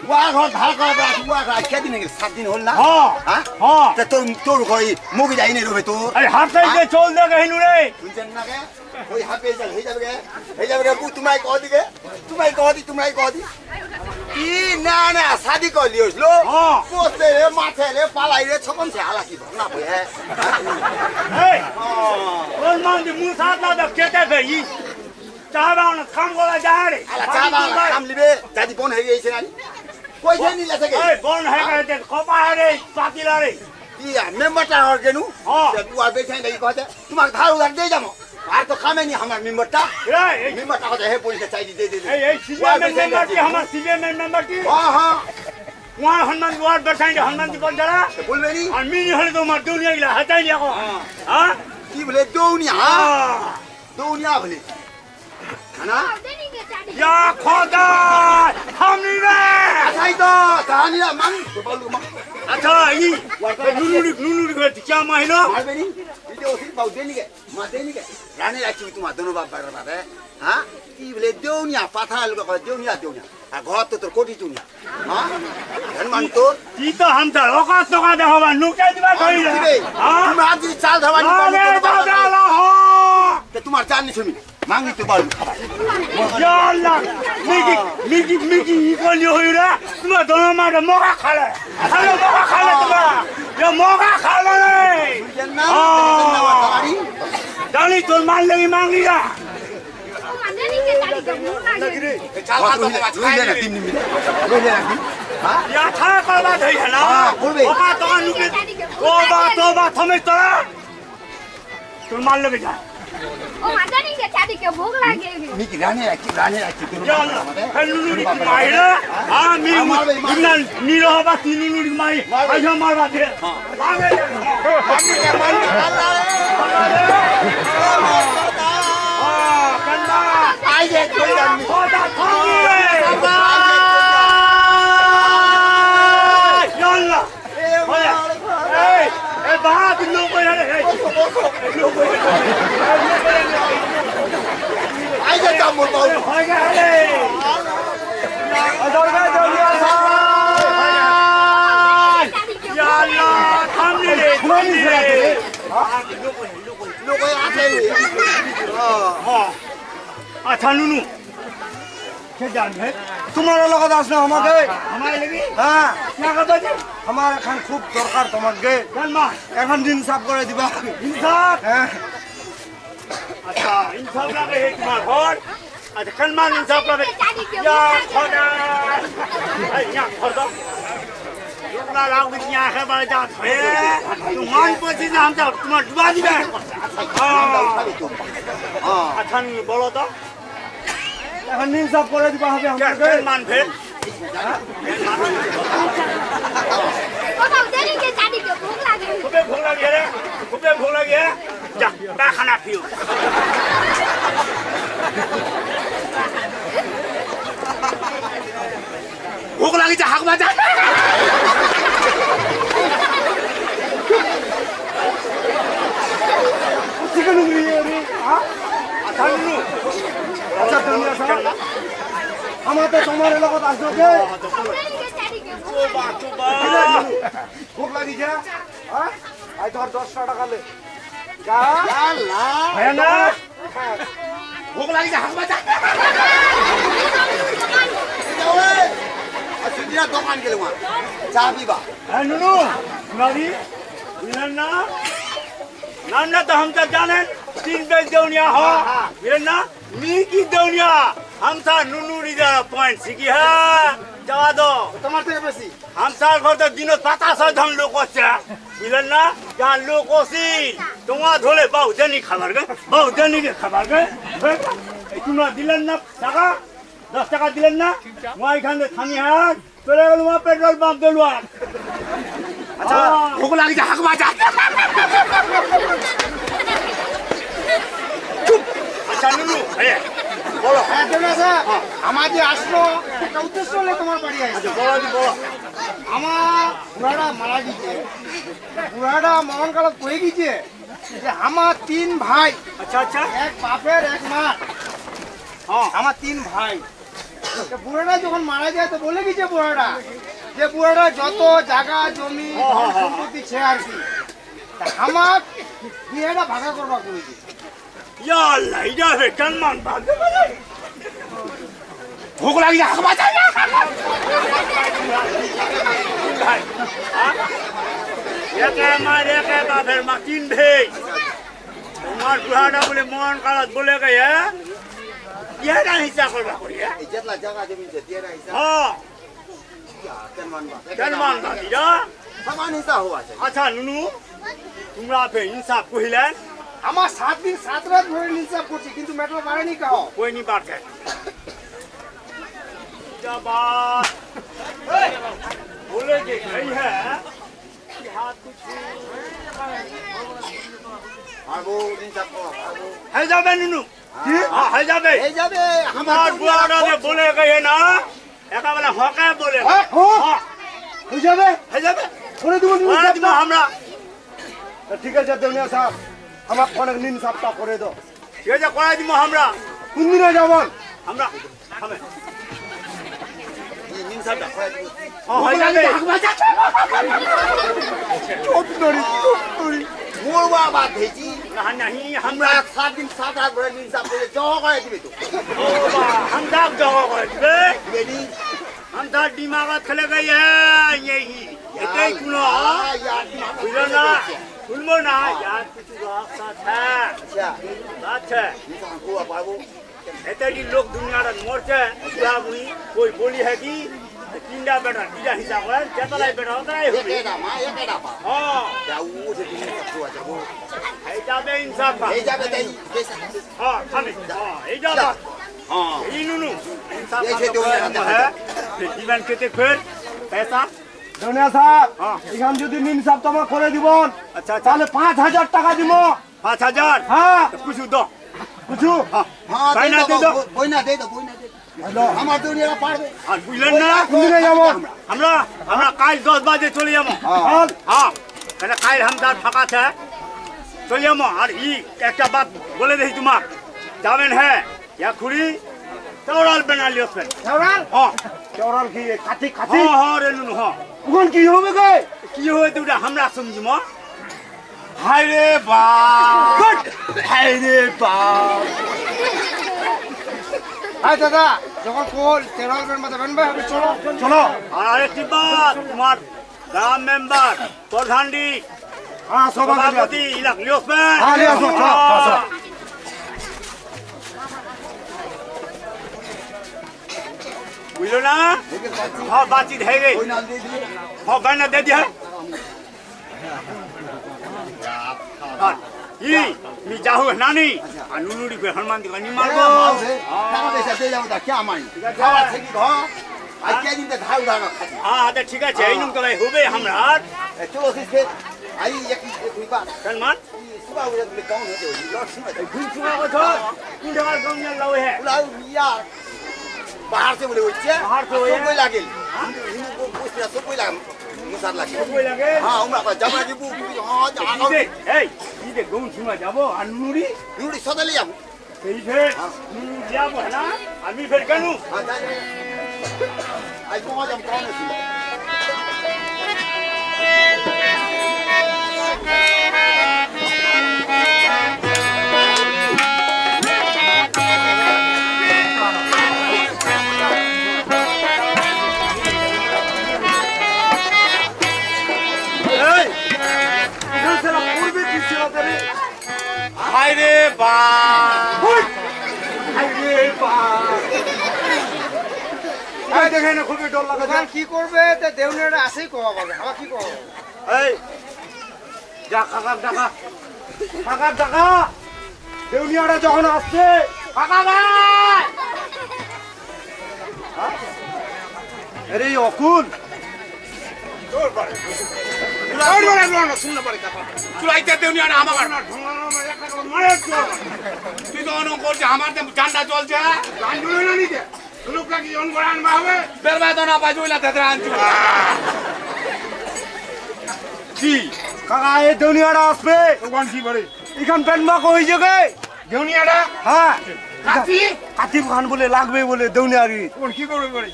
Speaker 3: वाह घर धार कर वाह घर क्या दिन 7 दिन होल ना
Speaker 6: हाँ हाँ
Speaker 3: तो तोर कोई मूवी जाई नहीं रोबे तो
Speaker 6: अरे हाथ से के चोल दे कहीं नुरे
Speaker 3: सुनजन ना के कोई हाथ पे चल हे जब गए तुम्हारी कह दी ई ना शादी कर लियो लो
Speaker 6: हाँ
Speaker 3: पोस्ते रे माथे रे पालाई रे छकन से हाला की भरना पे है
Speaker 6: और मान दे मुंह साथ ना दब केते पे ई चाबा न काम गोला जा रे
Speaker 3: अला चाबा काम लिबे दादी बोन है ये छनाली कोई से नहीं ले सके
Speaker 6: ए बोन है कहते कोपा है रे साथी ला रे
Speaker 3: ई मेंबर टा और केनु
Speaker 6: हां
Speaker 3: तू आ बैठे नहीं कहते तुम्हारे धार उधर दे जामो आर तो काम নামেনি আমার মেম্বারটা
Speaker 6: এই
Speaker 3: মেম্বারটা কথা হে পুলিশে চাই দে দে
Speaker 6: এই সিবিএম মেম্বারটি আমার সিবিএম মেম্বারটি
Speaker 3: হ্যাঁ হ্যাঁ
Speaker 6: ওয়ান হনুমান ওয়ার্ড বসাইনি হনুমান কোন যারা
Speaker 3: বলবে নি
Speaker 6: আর মিনি হলে তোমার দুনিয়া গিলা হাতাই নিয়া কো হ্যাঁ
Speaker 3: কি বলে দৌনিয়া দৌনিয়া বলে খানা
Speaker 6: ইয়া খোদা হামনি রে
Speaker 3: আছাই তো তাহানিয়া মান বলু মা
Speaker 6: আচ্ছা ই নুনুরি করে क्या মাইলো
Speaker 3: মারবে নি ভিডিও ওসি পাউ দেনি কে মা দেনি কে রানী রাখছি তোমার দনো বাপ বাবা হ্যাঁ কি বলে দৌনিয়া পাথা লোক দৌনিয়া দৌনিয়া আর ঘর তো তোর কোটি দুনিয়া হ্যাঁ হনুমান তোর
Speaker 6: ই তো হামতা ওকা তোকা দেখাবা নুকাই দিবা ধরি রে হ্যাঁ
Speaker 3: তুমি আজ চাল ধবানি
Speaker 6: আরে দাদা লা হ
Speaker 3: তোমার জানি শুনি মাঙ্গি তো বল
Speaker 6: ইয়া আল্লাহ মিকি ইকলি হইরা তোমার দনো মাটা মগা খালে আরে মগা খালে তোমার ইয়া মগা খালে রে জানি তোর মাল লাগি মাঙ্গি না
Speaker 3: চাল তো রইলে না 3 মিনিট রইলে না
Speaker 6: ইয়া থা করবা ধই না
Speaker 3: করবে
Speaker 6: ওকা তোকা নুকে তোবা থমে তোরা তোর মাল লাগি যা
Speaker 3: মিকি রানী রাখছি তোর
Speaker 6: ইয়া আল্লাহ নুনুরি কি মাইরা আমি ইন্নাল নিরহবা তিনুরি মাই আইসা মারবা দে লাগে
Speaker 3: আমি কে মারি আল্লাহ
Speaker 6: কান্না
Speaker 3: আই যে কই জানি
Speaker 6: খোদা থামি ইয়া আল্লাহ এই বাপ লোক রে লোক
Speaker 3: আই যে কামড় পাও
Speaker 6: হয়ে গেলে দরগা দরিয়া ইয়া আল্লাহ থামনি রে থামনি রে
Speaker 3: লোক আছে
Speaker 6: আচ্ছা নুনু কে জানবে
Speaker 7: তোমার লগত আসলে আমাকে
Speaker 6: আমার লাগি
Speaker 7: হ্যাঁ
Speaker 6: না কথা যে
Speaker 7: আমার এখন খুব দরকার তোমাকে
Speaker 6: জান মা
Speaker 7: এখন দিন সাফ করে দিবা
Speaker 6: ইনসাফ
Speaker 7: হ্যাঁ
Speaker 6: আচ্ছা ইনসাফ লাগে হে তোমার ঘর আচ্ছা কাল মান ইনসাফ লাগে ইয়া খোদা এই ইয়া খোদা इतना लाख भी यहाँ है बड़ा जात है तुम मान पहुंची ना हम तो तुम्हारा डुबा दी है अच्छा नहीं बोलो तो
Speaker 7: এখন দিন সাফ করে দিবা হবে
Speaker 6: क्या
Speaker 7: আমাকে
Speaker 6: फिर मान फिर खूबे भूख लगी है खूबे भूख लगी है जा क्या खाना पियो भूख लगी जा हक बजा
Speaker 7: চিকেন উগলি রে হ্যাঁ
Speaker 6: अच्छा नुनू
Speaker 7: আচ্ছা তুমি আসো আমার তো তোমার লগত আসলো কে ভোক লাগিছে হ্যাঁ আই তোর 10 টাকা লে যা
Speaker 6: है ना
Speaker 3: ভোক লাগি যা হাক বাজা সুদিনা দোকান গেল মা চা পিবা
Speaker 6: है नुनू तुम्हारी ना ना तो हम तो जाने 3 बेच देवनिया हो ये ना मी की देवनिया हम सा नुनू रिजा पॉइंट सीखी है जवा दो
Speaker 3: তোমার থেকে বেশি
Speaker 6: हम साल भर तो दिनों पता सा धन लोग को चा मिलन ना जहाँ लोग को सी तुम्हारा धोले बहु जनी खबर गए बहु जनी के खबर गए तुम्हारा दिलन ना टका 10 টাকা দিলেন না वहाँ खाने थानी है चले गए वहाँ पेट्रोल पंप दिलवा
Speaker 3: আচ্ছা ভোক লাগি যা হাক বাজা
Speaker 6: अच्छा नुनू है बोलो
Speaker 7: হ্যাঁ দেবনা স্যার আমার যে আসলো একটা উদ্দেশ্য হলে তোমার বাড়ি আসছে
Speaker 6: बोलो जी बोलो
Speaker 7: আমার বুড়াটা মারা গেছে বুড়াটা মরণ কালত কয়ে গেছে যে আমার 3 ভাই
Speaker 6: अच्छा अच्छा
Speaker 7: এক বাপের এক মা
Speaker 6: हाँ
Speaker 7: আমার 3 ভাই তো বুড়াটা যখন মারা যায় তো বলে গেছে বুড়াটা যে বুড়াটা যত জায়গা জমি সম্পত্তি ছে আর কি তা আমার বিয়েটা ভাগা করবা করেছে
Speaker 6: या अल्लाह इधर है कलमान बात
Speaker 3: ভোক লাগি যা হাক বাজা
Speaker 6: ये क्या मारे क्या बाफर मकीन भाई तुम्हार बुढ़ाना बोले मोहन कालत बोले गए ये ना हिस्सा करवा करिए
Speaker 3: যেতলা জায়গা জমি যে দিয়ে রাইছা
Speaker 6: हाँ
Speaker 3: কেন
Speaker 6: कलमान बात इधर
Speaker 3: সমান হিসা হওয়া আছে
Speaker 6: अच्छा नुनू तुम्हारा पे इंसाफ को हिलान
Speaker 7: আমার 7 দিন 7 রাত ধরে নিসাব করছি কিন্তু মেট্রো পারেনি কাও
Speaker 6: कोई नहीं बात है जब बात बोले कि गई है कि हाथ कुछ
Speaker 3: পারবো নিসাব করো পারবো
Speaker 6: है जाबे नुनू हाँ है जाबे
Speaker 3: এই যাবে
Speaker 6: हमार बुआरा ने बोले गए ना एका वाला हके बोले
Speaker 7: হ্যাঁ
Speaker 6: हाँ
Speaker 7: হয়ে যাবে
Speaker 6: है जाबे
Speaker 7: করে দেবো
Speaker 6: बोला दिमा हमरा
Speaker 7: ঠিক আছে দেউনিয়া সাহেব আমার অনেক নিসাবটা করে দাও
Speaker 6: ये जा कोड़ा दिमा हमरा
Speaker 7: কোন দিনে যাবেন
Speaker 6: हमरा हमें
Speaker 3: নিসাব দা করে দিব
Speaker 6: हाँ है जाबे
Speaker 3: মোর বাবা ভেজি
Speaker 6: नहीं नहीं
Speaker 3: আমরা
Speaker 6: हमरा
Speaker 3: 7 দিন 7 রাত ধরে নিসাব করে জমা করে দিবে তো
Speaker 6: हम दाग जगह कर दे
Speaker 3: দিবে নি
Speaker 6: हम तो दिमाग खले गई है यही इतने कुनो बुझो ना सुनबो ना यार कुछ रास्ता है
Speaker 3: আচ্ছা
Speaker 6: बात है
Speaker 3: নিসাব করো পারবো
Speaker 6: इतने ही लोग दुनिया में मोर्चे क्या हुई कोई बोली है कि तीनटा बेटा तीजा हिसाब है जितना ही बेटा उतना ही होगी
Speaker 3: একেডা মা একেডা পা
Speaker 6: हाँ
Speaker 3: যাও যে নিসাব করো যাবো
Speaker 6: है जाबे इंसाफ का
Speaker 3: এই যাবে তাই
Speaker 6: हाँ हमें हाँ ये जाबा हाँ ये नुनू इंसाफ
Speaker 3: ये
Speaker 6: का
Speaker 3: से
Speaker 6: तो
Speaker 3: दो
Speaker 6: है जीवन के ते फिर पैसा
Speaker 7: দেউনিয়া সাহেব
Speaker 6: হ্যাঁ।
Speaker 7: এখান যদি নিসাব তোমার করে দিবন
Speaker 6: अच्छा अच्छा
Speaker 7: তাহলে 5000 টাকা দিব
Speaker 6: 5000
Speaker 7: হ্যাঁ
Speaker 6: कुछ दो
Speaker 7: বুঝু
Speaker 3: হ্যাঁ
Speaker 6: বাইনা
Speaker 3: দে
Speaker 6: দে দাও।
Speaker 3: দাও বইনা দে দাও বইনা দে
Speaker 7: হ্যালো
Speaker 3: আমার দুনিয়া পারবে
Speaker 6: আর বুঝলেন না
Speaker 7: কোন দিনে যাবেন
Speaker 6: আমরা আমরা কাল 10 বাজে চলে যাবো
Speaker 7: কাল
Speaker 6: হ্যাঁ তাহলে কাল हमदार ফাঁকা আছে চলে যাবো আর ই একটা বাত বলে দেই তোমার যাবেন হ্যাঁ ইয়া খুড়ি চৌড়াল বানা লিও ফেন
Speaker 7: দেওরাল
Speaker 6: হ্যাঁ
Speaker 7: দেওরাল কি কাটি কাটি
Speaker 6: হ্যাঁ হ্যাঁ রে নুনু হ্যাঁ
Speaker 7: কোন কি হবে গে
Speaker 6: কি হয় তুই আমরা সমঝিম
Speaker 7: হাই রে বাপ হাই রে বাপ হাই দাদা যখন কোল দেওরাল বেন মত বেন ভাই চলো চলো
Speaker 6: আর আরেকটি বাত তোমার গ্রাম মেম্বার প্রধানডি
Speaker 7: হ্যাঁ সবাই
Speaker 6: সভাপতি ইলাক লিও ফেন
Speaker 7: হ্যাঁ, লিও ফেন, হ্যাঁ, হ্যাঁ।
Speaker 6: বুঝলো না हाँ बातचीत है गई
Speaker 3: বইনা দে দিলে
Speaker 6: हाँ बहना दे दिया हाँ ये मी चाहू है नानी अनुनुरी पे हनुमान जी का नहीं मार
Speaker 3: মাউসে টাকা পয়সা দিয়ে যাবো তা কে আমাই খাওয়া থেকে ঘ আজ কে দিন ধাউ ধাউ খাচ্ছি
Speaker 6: हाँ तो ठीक है चाहिए नुम तो भाई होबे हमरा
Speaker 3: চলো সিসকে আই এক কুইবা
Speaker 6: सलमान
Speaker 3: সুবা উড়ে বলে কাউন হতে ওই লট সুবা
Speaker 6: घूम चुका को तो कुंडवार गांव में लावे है
Speaker 3: उला या बाहर से बोले होइছে
Speaker 6: बाहर से होइছে।
Speaker 3: कोई लागेल हिनु को पुछला सब कोई लाग मुसार लागे
Speaker 6: कोई लगे
Speaker 3: हां हमरा को जमा दिबु हां जा
Speaker 6: ये ए ये गांव सुना जाबो अनुनुरी
Speaker 3: नुडी सदले हम
Speaker 6: सही है नुनु जाबो है ना आदमी फिर कनु
Speaker 3: हां जा आई को जम कौन है
Speaker 6: हाय रे बा
Speaker 7: এই দেখেন না খুবই ডর লাগে কি করবে তে দেউনিয়াটা আসেই কোয়া পাবে আমার কি করব
Speaker 6: এই যা কাকা ডাকা
Speaker 7: টাকা টাকা দেউনিয়াটা যখন আসছে
Speaker 6: কাকা ভাই
Speaker 7: আরে অকুল
Speaker 2: শুনতে পারি চুলাইতে দেউনি আর আমার তুই তো অন করছে আমার ঠান্ডা চলছে গান জুড়ে না নিতে লোক লাগি অন করে আনবা হবে বেরবা তো না বাজুইলা তেতে আনছু
Speaker 7: কি কাকা এই দেউনিয়াটা আসবে
Speaker 2: তখন কি করে
Speaker 7: এখান পেনমা কই জায়গে
Speaker 2: দেউনিয়াটা
Speaker 7: হ্যাঁ
Speaker 2: কাটি
Speaker 7: কাতিব খান বলে লাগবে বলে দেউনিয়ারি
Speaker 2: তখন কি করবে করে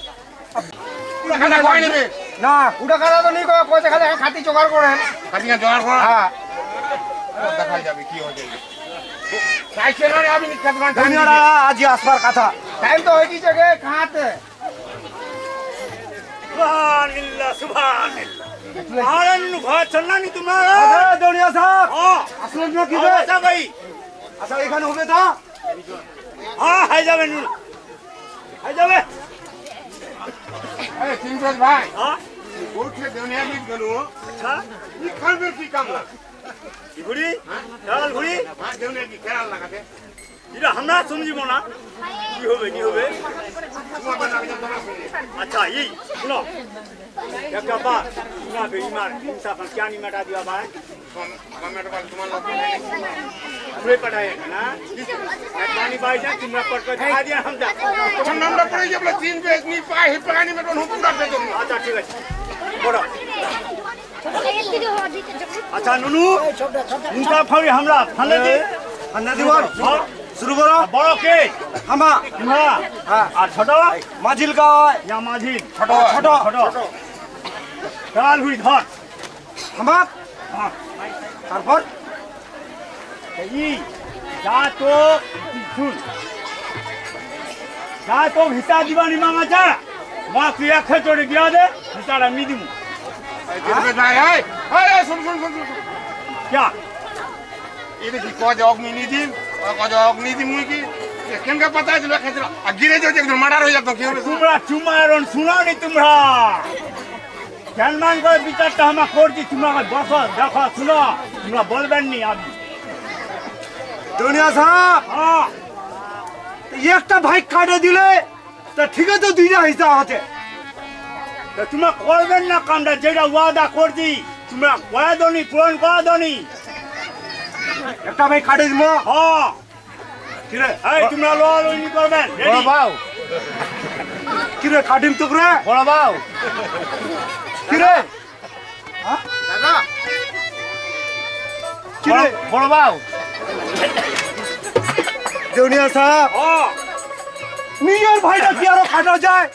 Speaker 2: পুরা খানা কয় নেবে
Speaker 7: না কুড়া কাটা তো নেই কইতে খালি খাতি জোগাড় করেন
Speaker 2: খাটি না জোগাড় করা
Speaker 7: হ্যাঁ
Speaker 2: দেখা যাবে কি হয়ে যাবে চাইছে না আমি নিকাত গান
Speaker 7: দেউনিয়াটা আজ আসবার কথা টাইম তো হয়ে গেছে গে খাতে
Speaker 6: সুবহানাল্লাহ সুবহানাল্লাহ আরে নুনু ঘর চলনা নি তোমার
Speaker 7: আরে দেউনিয়া সাহেব
Speaker 6: হ্যাঁ
Speaker 7: আসলেন না কি বে
Speaker 6: আচ্ছা ভাই
Speaker 7: আচ্ছা এখানে হবে তা
Speaker 6: হ্যাঁ হাই যাবে নুনু হাই যাবে
Speaker 2: এই তিনজন ভাই
Speaker 6: হ্যাঁ
Speaker 2: উঠে দুনিয়া মিট গেল
Speaker 6: আচ্ছা
Speaker 2: কি করবে কি কাম
Speaker 6: ঘুরি ডাল ঘুরি
Speaker 2: দেউনে কি খেয়াল লাগাতে
Speaker 6: এটা আমরা সমঝিব না কি হবে
Speaker 2: তোমাকে না জানো না শুনি
Speaker 6: আচ্ছা এই শুনো একটা বাত না বেইমান ইনসাফ क्या नहीं मिटा दिया भाई
Speaker 2: কমেন্ট করে তোমার লোক
Speaker 6: पूरे पढ़ाए ना पानी भाई जा तुमने पढ़ कर दिखा दिया हम जा
Speaker 2: তোমার নামটা পড়ে যাবে 3 পেজ নি পাই পানি মে কোন হুকুম করতে তুমি
Speaker 6: अच्छा ठीक है पढ़ो अच्छा নুনু ইনসাফ হবে আমরা ফালে দে
Speaker 7: ফান্না দিবার শুরু করো
Speaker 6: বড় কে
Speaker 7: হামা
Speaker 6: তোমরা
Speaker 7: হ্যাঁ
Speaker 6: আর ছোট
Speaker 7: মাঝিল গায়
Speaker 6: या माझी
Speaker 7: ছোট ছোট
Speaker 6: ডাল ঘুরি ধর
Speaker 7: হামা
Speaker 6: হ্যাঁ
Speaker 7: তারপর
Speaker 6: এই যা তো শুন যা তো হিসা দিবানি মামা চা মা তুই এক চড়ে গিয়া দে হিসাটা মি দিমু
Speaker 2: দিবে যায় এই শুন শুন শুন
Speaker 6: क्या
Speaker 2: এটা কি কজ অগ্নি নিদিম কজ অগ্নি দিম মুই কি কেনকা পতা দিল খেতরা আর গিরে যাও একদম মার্ডার হয়ে যেত কি হবে
Speaker 6: তোমরা চুমারন শুনানি তোমরা জানমান করে বিচারটা আমরা করছি তোমরা বসো দেখো শুনো তোমরা বলবেন নি আমি
Speaker 7: দুনিয়া সাহেব
Speaker 6: হ্যাঁ
Speaker 7: একটা ভাই কাটে দিলে তা ঠিক আছে দুইটা হিসাব আছে
Speaker 6: তা তোমরা করবেন না কামটা যেটা ওয়াদা করছি তোমরা করা দনি পূরণ করা দনি
Speaker 7: একটা ভাই কাটে দিব
Speaker 6: হ্যাঁ
Speaker 7: কিরে
Speaker 6: এই তোমরা লোয়া লইনি করবেন
Speaker 7: বড় বাউ কিরে কাটিম তো করে বড় বাউ কিরে দাদা কিরে বড় বাউ দুনিয়া সাহেব
Speaker 6: হ্যাঁ
Speaker 7: নিজের ভাইটা কি আরো কাটা যায়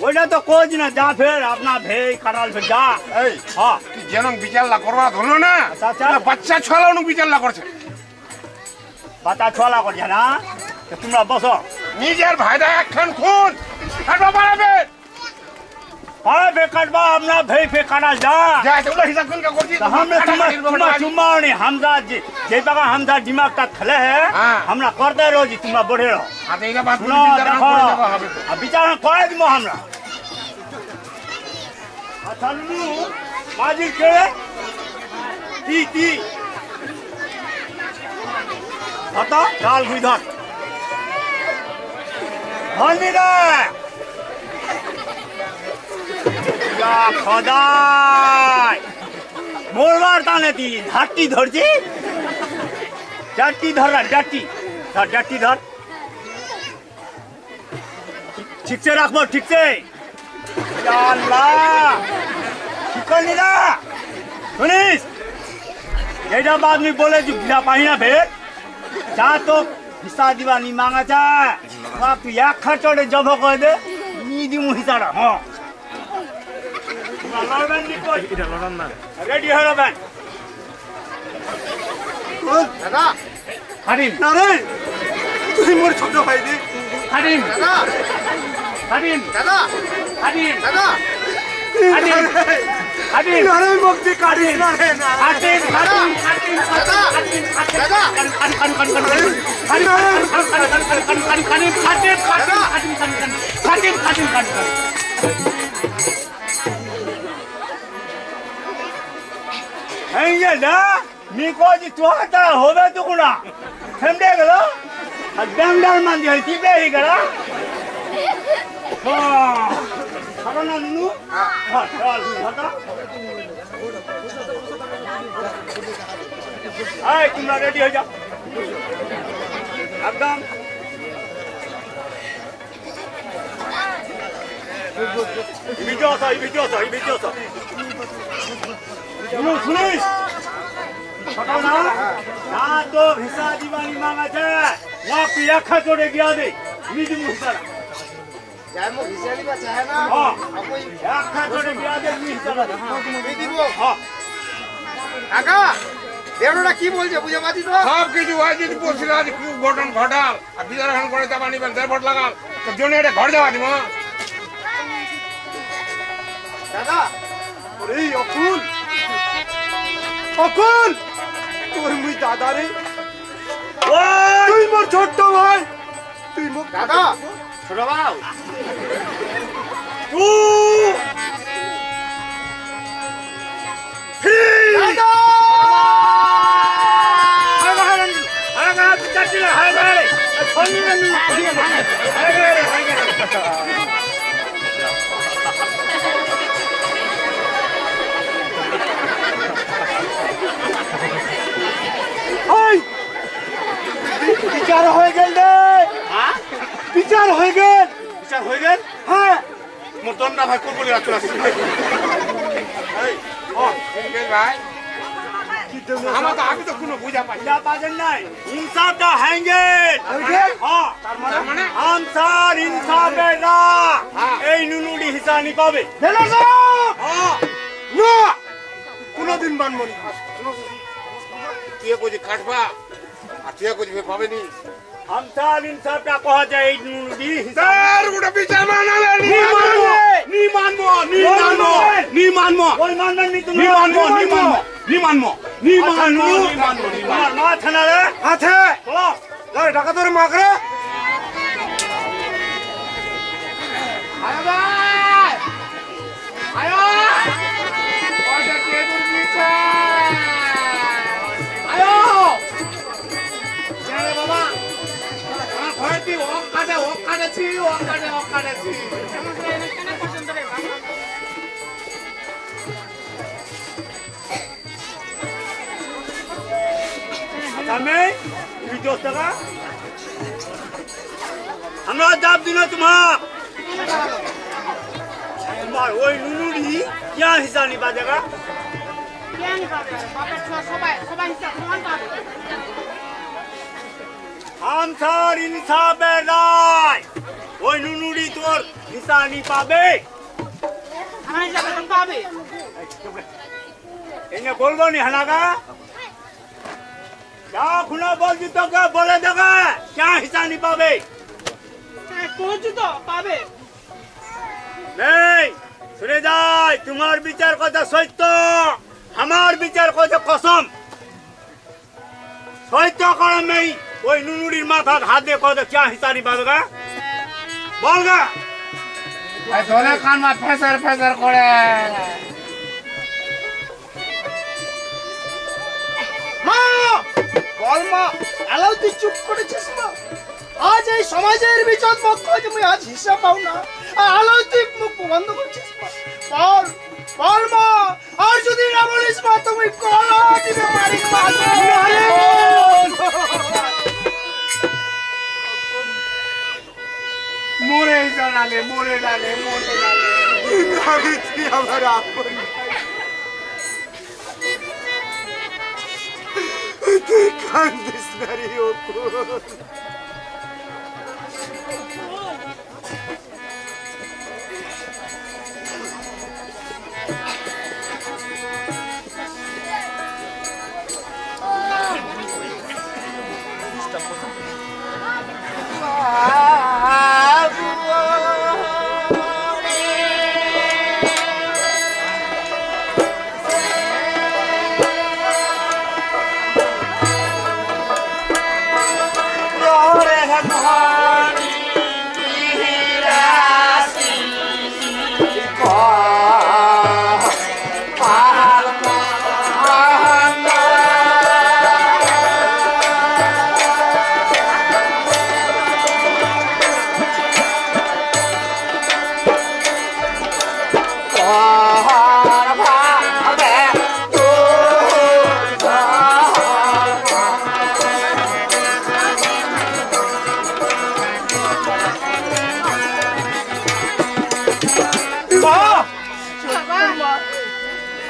Speaker 6: ওইটা তো কোচ না যা ফের আপনা ভেই কাটাল ফের যা
Speaker 2: এই
Speaker 6: হ্যাঁ
Speaker 2: তুই যেন বিচারলা করবা ধরলো না
Speaker 6: আচ্ছা, আচ্ছা।
Speaker 2: বাচ্চা ছলানো বিচারলা করছে
Speaker 6: বাতা ছলা করছে না তো তোমরা বসো
Speaker 2: নিজের ভাইটা একখান খুন কাটবা পারবে
Speaker 6: আরে বে কাটবা আপনা ভেই ফে কাটা যা
Speaker 2: যা তোলা হিসাব কোনকা করছি
Speaker 6: तो हमने तुम्हारा चुम्मा नहीं हमजा जे जगह हमजा दिमाग तक खले है
Speaker 2: हाँ।
Speaker 6: हमरा करते रहो जी तुम्हारा बढ़े रहो
Speaker 2: হাতে এটা বাদ
Speaker 6: सुनो
Speaker 2: বিচার
Speaker 6: देखो
Speaker 2: করে দেওয়া হবে
Speaker 6: अब विचार करे दिमो हमरा अच्छा लू माजिल के ती हता डाल हुई धर धनी रे या খোদাই মোরবার টানে তি ঝাট্টি ধরছি ডাট্টি ধর ডাট্টি ধর ডাট্টি ধর ঠিকছে রাখবো ঠিকছে ইয়া আল্লাহ ঠিক করলি না শুনিস এইটা বাদ নি বলে যা পাহি না ফের যা তো হিসা দিবা নি মাঙা চা তুই এক খাচড়ে জব করে দে নি দিমু হিসাটা হ্যাঁ রেডি হয়ে যাবেন
Speaker 7: দাদা
Speaker 6: হারিম
Speaker 7: না রে তুই মোর ছোট ভাই রে
Speaker 6: হারিম
Speaker 7: দাদা
Speaker 6: হারিম
Speaker 7: দাদা
Speaker 6: হারিম
Speaker 7: দাদা
Speaker 6: হারিম হারিম
Speaker 7: না রে মুক্তি কাটিস না রে না
Speaker 6: হারিম হারিম হারিম
Speaker 7: দাদা দাদা
Speaker 6: मी कोजी तू आता होबे तू कुणा थंडे गेलो डंगडार मांदी हलती बे ही गेला हां खरं ना नुनू हां चल आता आय तुमरा रेडी हो जा एकदम 이비죠서 নুনু শুনিস সকাল না না তো ভিসা দিবানি মাঙাছে না পিয়া খা চড়ে গিয়া দে মিদি মুসারা
Speaker 7: যাই মো হিসালি বা চাহে না
Speaker 6: হ্যাঁ
Speaker 7: আপনি
Speaker 6: এক খা চড়ে গিয়া দে মি হিসারা
Speaker 7: দিয়ে দিব
Speaker 6: হ্যাঁ
Speaker 7: কাকা দেড়টা কি বলছে বুঝে পাচ্ছি তো
Speaker 2: সব কিছু হয় যদি বলছিল আজ খুব ঘটন ঘটাল আর বিচার এখন করে চাপা নিবেন দেড় লাগাল তো জন্য এটা ঘর যাওয়া দিব
Speaker 7: দাদা ওরে অকুল অকুল তোর মুই দাদা রে
Speaker 6: ওই
Speaker 7: তুই মোর ছোট্ট ভাই তুই মোর দাদা ছোট ভাই
Speaker 6: তু
Speaker 7: দাদা
Speaker 6: বিচার হয়ে গেল রে, বিচার হয়ে গেল।
Speaker 2: বিচার হয়ে গেল?
Speaker 6: হ্যাঁ,
Speaker 2: মোর দন্ডা ভাই করবো না চলে আসছি। এই, ও, এই ভাই, আমার তো আগে তো কোনো বুঝা পাই না।
Speaker 6: যা বাজেন নাই, ইনসাফটা হ্যাঙ্গে। হ্যাঁ,
Speaker 2: তার মানে
Speaker 6: আনসার ইনসাফের না, এই নুনুডি হিসানি পাবে।
Speaker 7: জেলা সাহেব
Speaker 6: হ্যাঁ,
Speaker 2: না কোনোদিন মানবো না। তুই কইছি কাটবা আর তুই কইছি পাবেনি।
Speaker 6: আনসার ইনসাফটা কহা যায় এই নুনুডি হিসাব।
Speaker 2: তার গোটা বিচার মানালে নি মানবো নি মানবো নি মানবো নি মানবো
Speaker 6: ওই মানবেন নি তুমি?
Speaker 2: নি মানবো নি মানবো নি মানবো নি মানবো নি মানবো নি
Speaker 6: তোমার
Speaker 2: মানবো।
Speaker 6: মা থানা রে
Speaker 7: আছে
Speaker 6: চলো।
Speaker 7: লয় টাকা তোর মাগরে
Speaker 2: আয় ভাই আয় ওটা কে তোর বিচার আয় জানে বাবা আমার ঘরে তুই ওক কাটেছি
Speaker 6: আমি তুমি 10 টাকা আমরা দাব দিন তোমার তোমার ওই নুনুডি क्या हिस्सा नहीं बाजेगा?
Speaker 5: কে আনি পাবে? বাপের ছোঁয়া সবাই সবাই হিসাব সমান পাবে।
Speaker 6: আনসার ইনসাফের রায়, ওই নুনুডি তোর হিস্সা नहीं পাবে।
Speaker 5: আমার হিসাব এখন পাবে।
Speaker 6: এনে বলবো নি হানাগা যা খুনা বলছি তোকে বলে দেবে क्या हिस्सा नहीं পাবে।
Speaker 5: হ্যাঁ, কইছি তো পাবে।
Speaker 6: নেই শুনে যাই, তোমার বিচার কথা সত্য, আমার বিচার কথা কসম। সত্য করম নেই, ওই নুনুডির মাথার হাত দিয়ে কথা क्या हिस्सा नहीं পাবেগা বলগা।
Speaker 2: এই ধরে কান মা ফেসার করে
Speaker 7: মা বল মা এলাও তুই চুপ করেছিস না আজ এই সমাজের বিচত পক্ষ তুমি আজ হিসাব পাও না এলাও তুই মুখ বন্ধ করছিস মা বল বল মা আর যদি না বলিস মা তুমি কলা দিবে মারি
Speaker 2: মরে জানালে মরে লালে আমি তুই আমার আপন তুই কান্দিস না রে অপুর।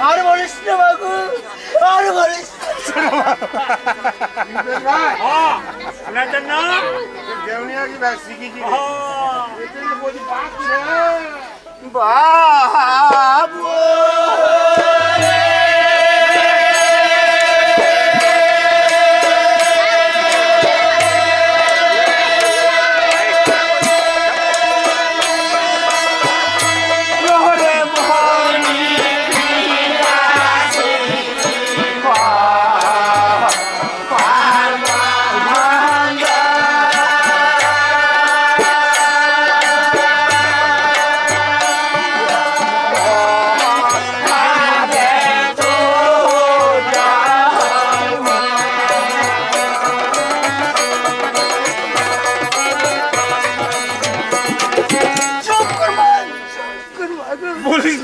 Speaker 7: আর বলিস না বাবু আর বলিস
Speaker 6: হ্যাঁ, আমরা জান না।
Speaker 2: দেউনিয়া কি ব্যাগ শিখেছি
Speaker 6: হ্যাঁ,
Speaker 2: এতে বলি বাচ্চা
Speaker 7: বাবু
Speaker 2: ও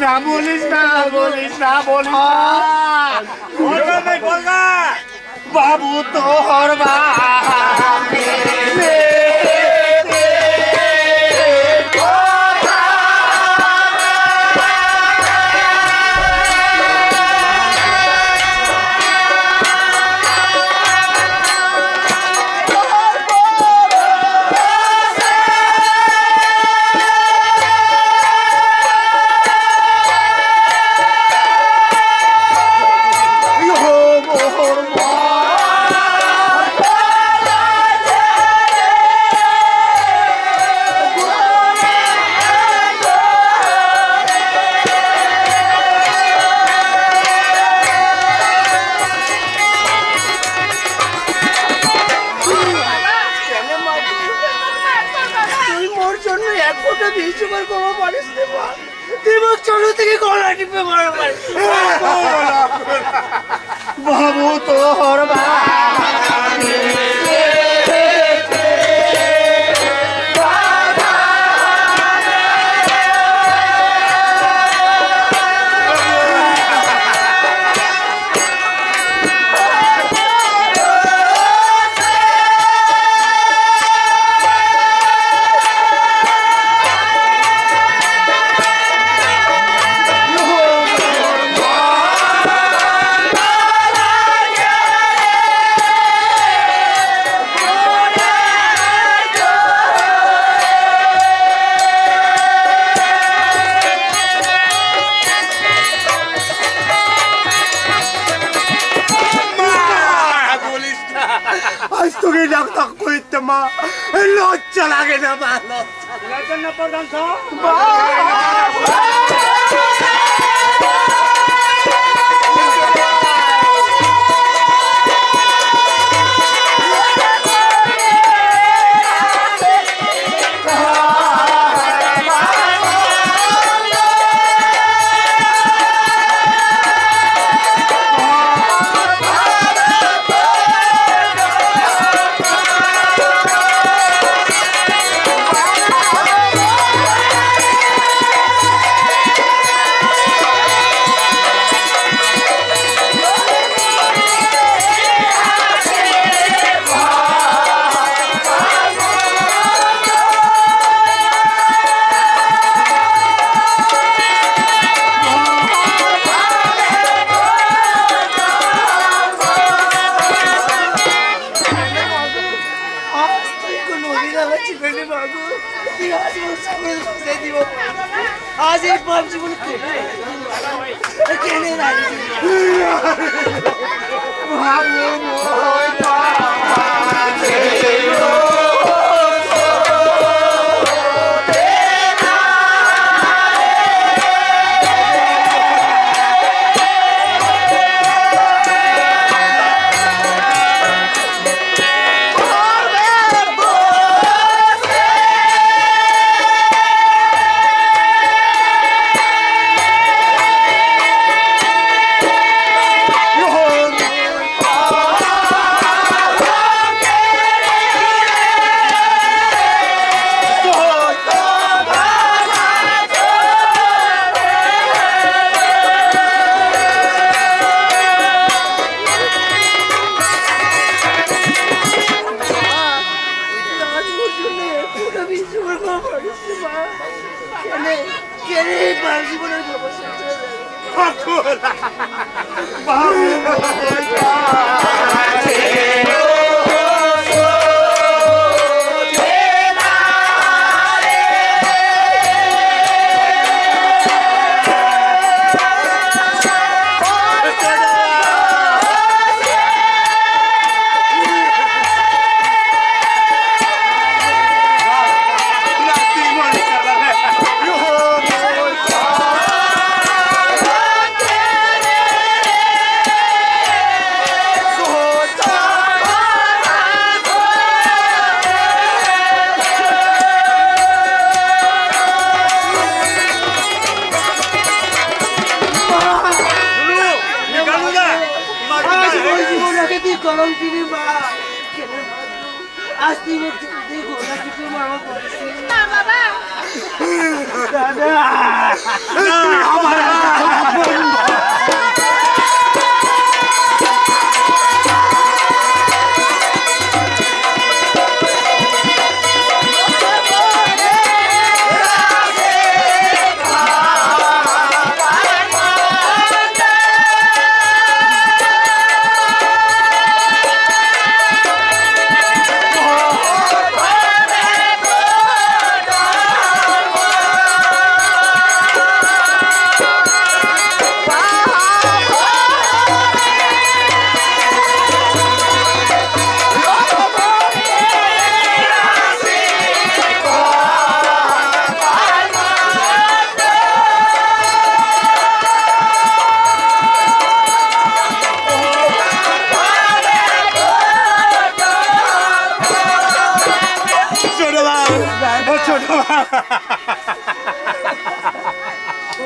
Speaker 2: না বলিস না বলিস না বলিস না
Speaker 6: বলগা নাই বলগা
Speaker 2: বাবু তোর বাপে
Speaker 7: তুই মোর জন্য এক ফোঁটা ভিজবার ক্ষমা পারিস রে মা। তুই মোর ছোট থেকে গলা টিপে মারা পারিস।
Speaker 2: বাবু তোর বাপে আজ তোকে ডাক্তার করতে মা লজ্জা লাগে না মা
Speaker 6: লাগেন না প্রধান সাহেব
Speaker 7: আজ এই পাপ জীবন কেনে রাখি কলম কিনে মা কেন আজ তুই তুই ঘোড়া কিছু মারো
Speaker 4: না বাবা
Speaker 7: দাদা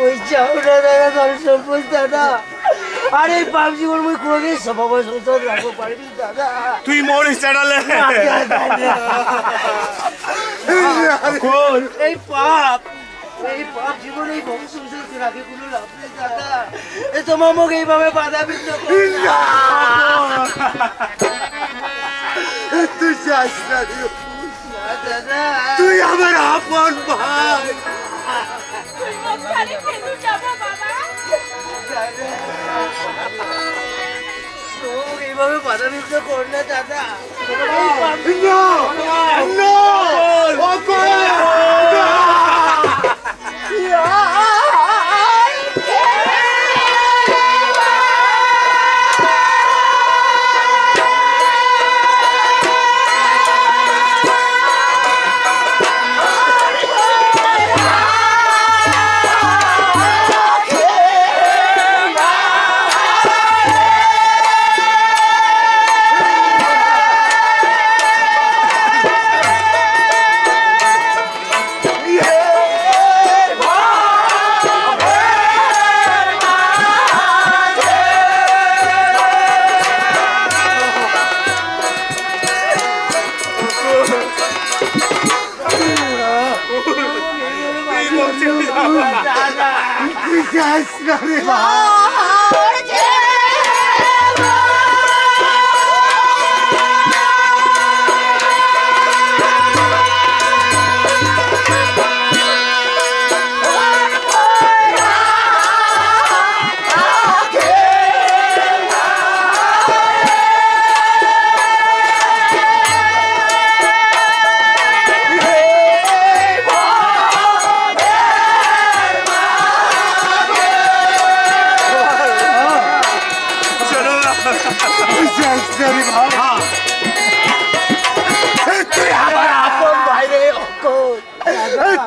Speaker 7: ওই চাউটা দাদা তোর সম্পদ দাদা আরে পাবজি ওর মুই কোনোদিন সবাই সংসার রাখবো পারবি দাদা
Speaker 6: তুই মরিস চাড়ালে
Speaker 7: এই পাপ জীবনে এই বংশ সংসার রাখে কোনো লাভ নেই দাদা এ তোমার মুখ এইভাবে বাধা বিঘ্ন করো না। তুই যাস না দাদা তুই আমার আপন ভাই
Speaker 4: খালি ফেলু যাবো বাবা
Speaker 7: এইভাবে বাধা বিঘ্ন কর না দাদা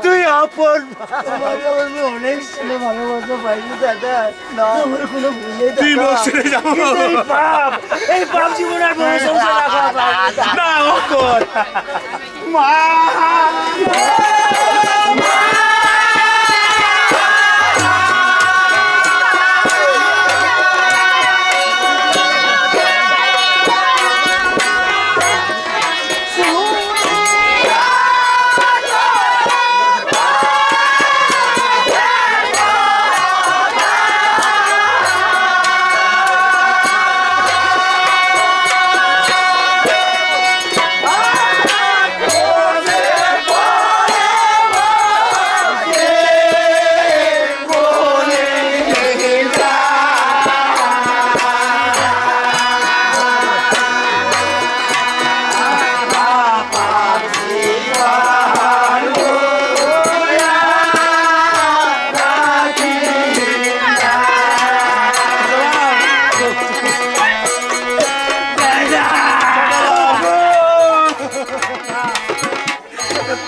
Speaker 7: তুই আপন অনেক ছেলে ভালোবাসা পাইনি দাদা আমার কোনো ভুলে
Speaker 6: তুই বসে যাবো
Speaker 7: এই পাপ জীবন আর বড় সংসার রাখা
Speaker 6: না অকল মা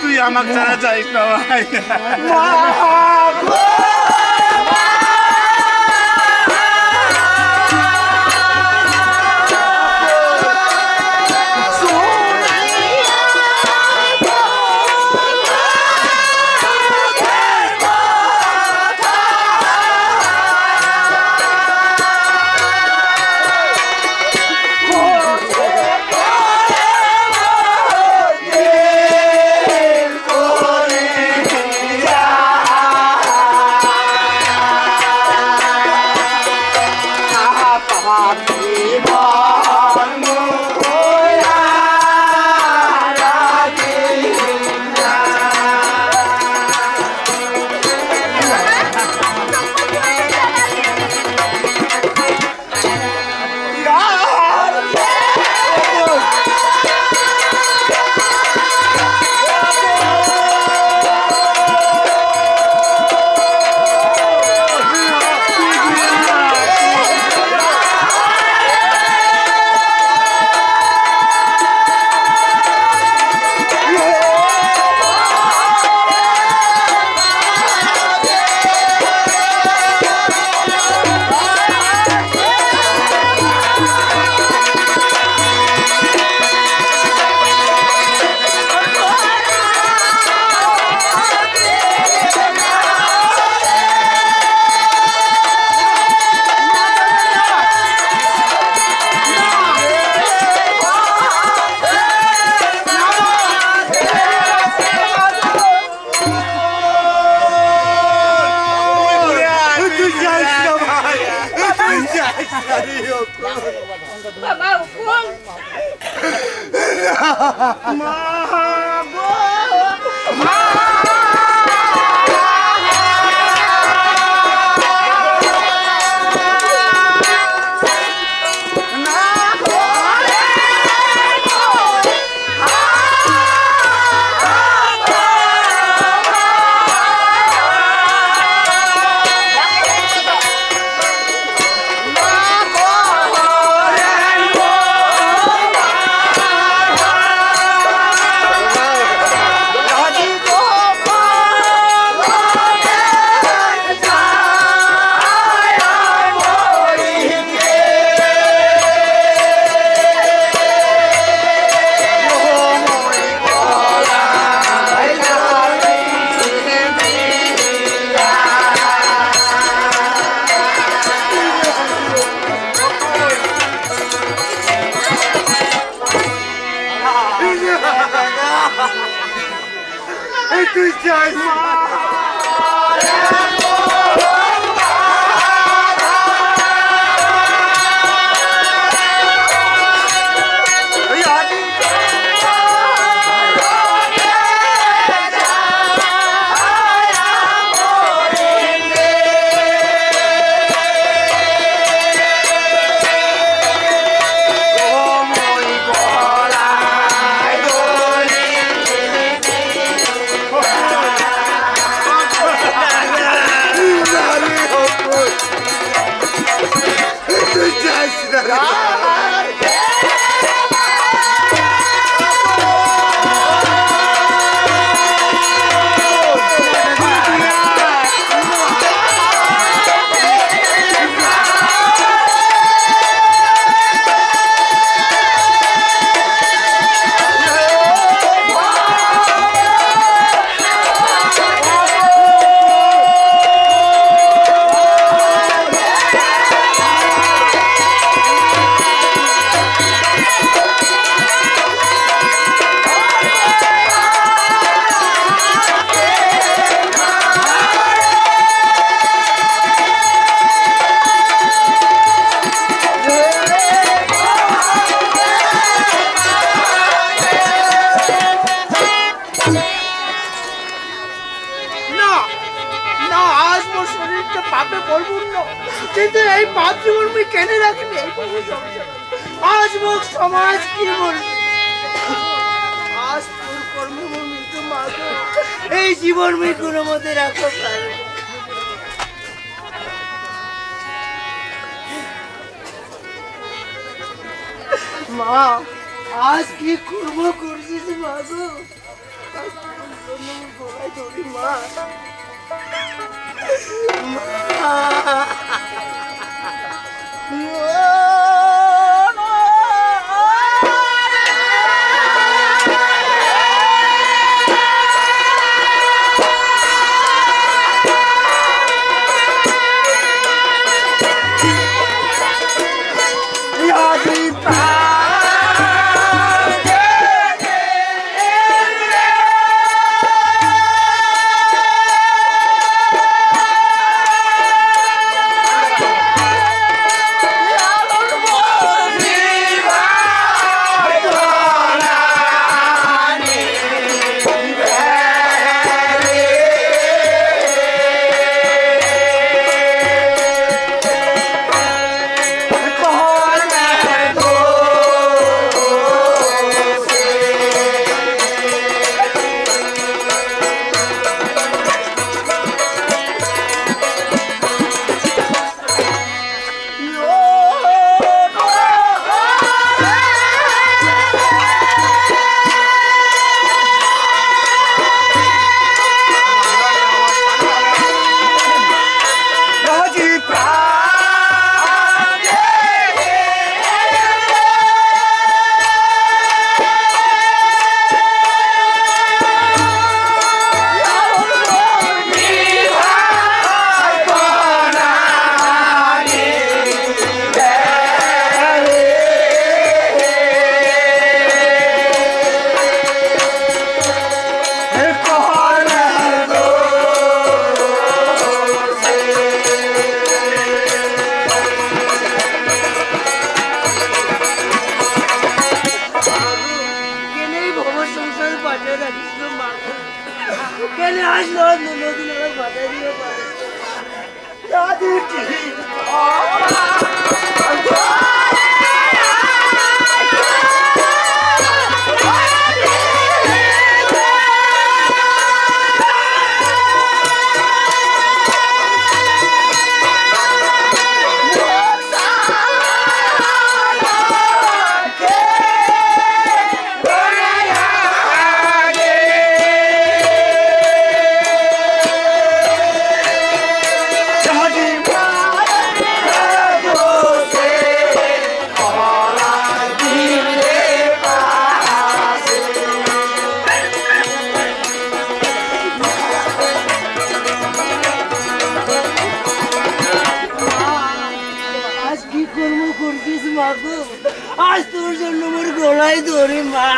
Speaker 6: তুই আমাকে ছাড়া যাইস না ভাই
Speaker 3: মা গো তুই চাই কিন্তু এই পাপ জীবন মুই কেন রাখবি আজ মুখ সমাজ কি বলবি আজ তোর কর্মে মোর মৃত্যু মাগো এই জীবন মুই কোনো মতে রাখতে পারি মা আজ কি করবো করছিস মাগো আজ তোর জন্য গলায় ধরি মা কেন আসলো নদী মাথায় দিয়ে পারে দাদি ঠিক আজ তোর জন্য মোর গলায় ধরে মা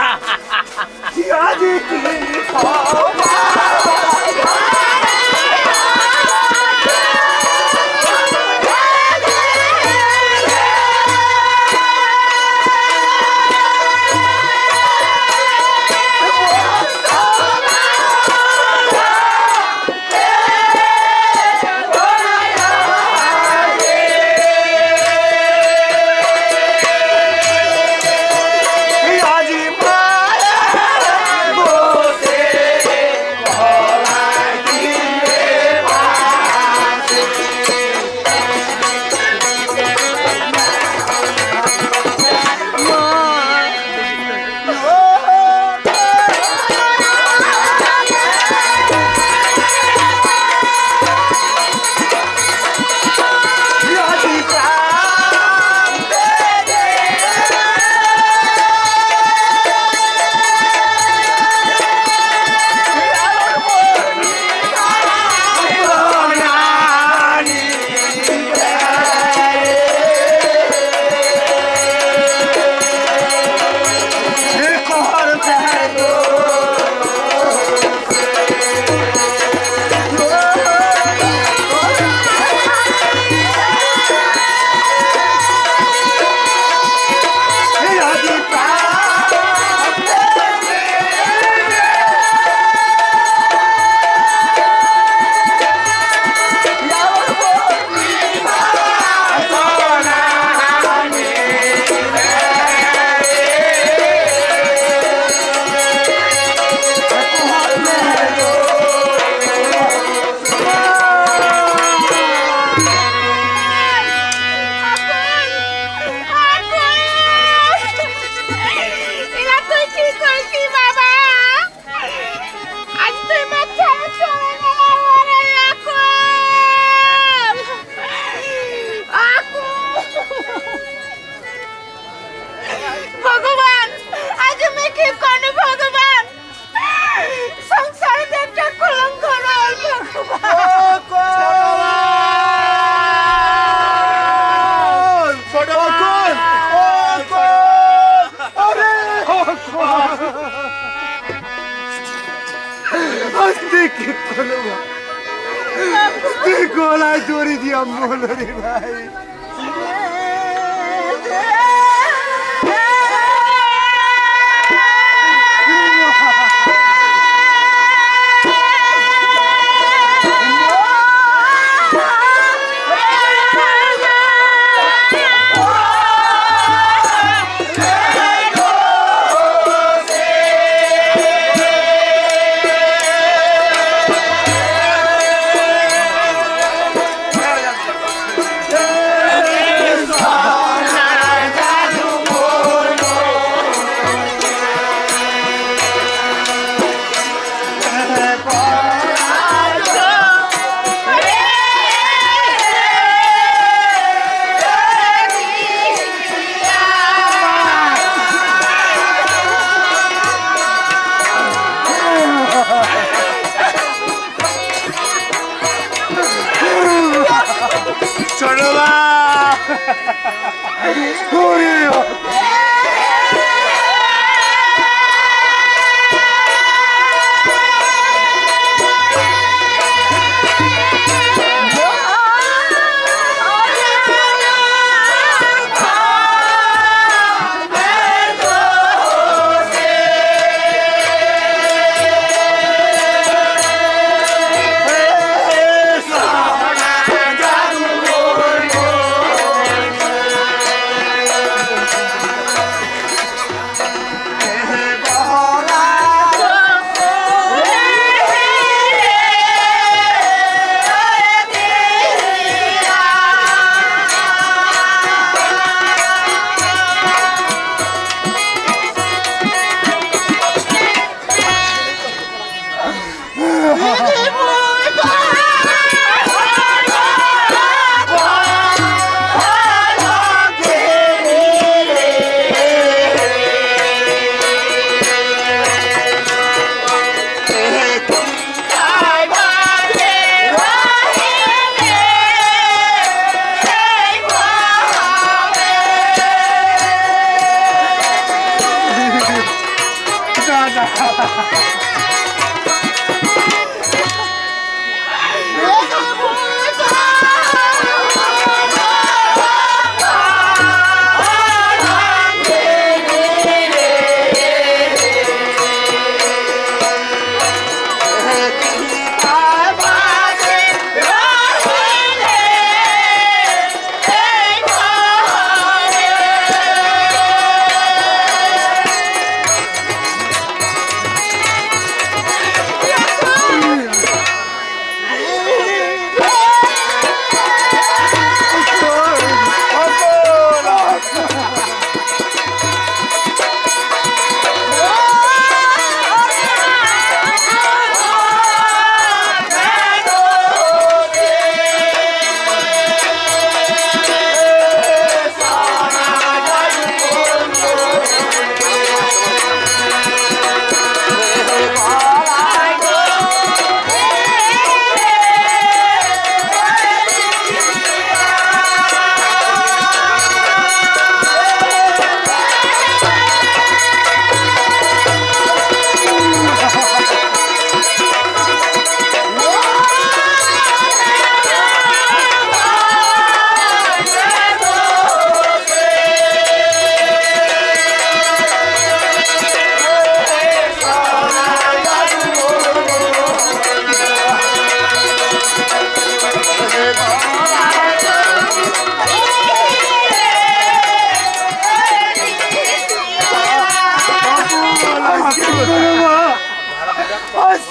Speaker 3: গলায় দড়ি দিয়া মনে ভাই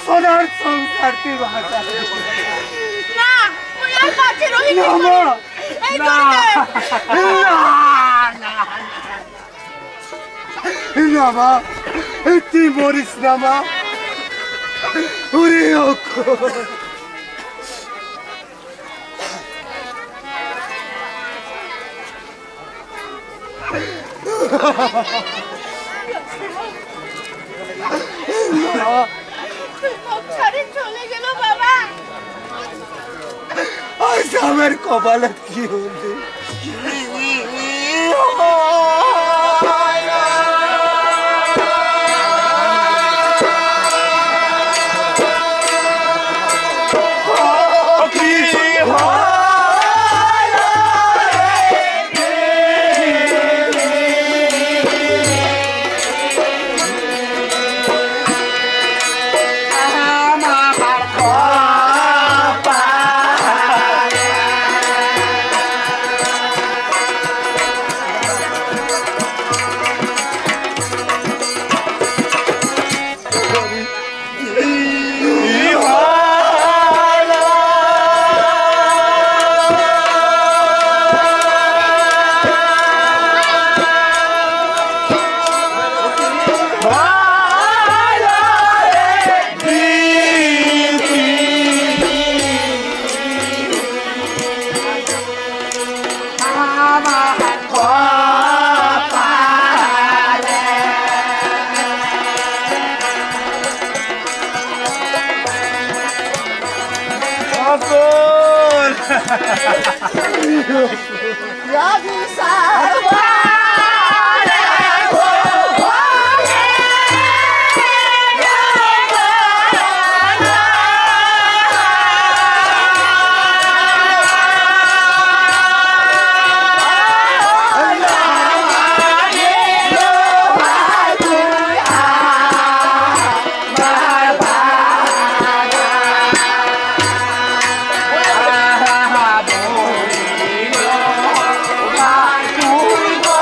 Speaker 6: সোনার সংসার তুই ভাষা
Speaker 4: না তুই আর কাছে রবি
Speaker 6: না মা
Speaker 4: এই
Speaker 6: না না মা তুই মরিস না মা ওরে
Speaker 4: ছেড়ে চলে গেল বাবা
Speaker 6: আজ আমার কপালে কি হলো
Speaker 4: তুই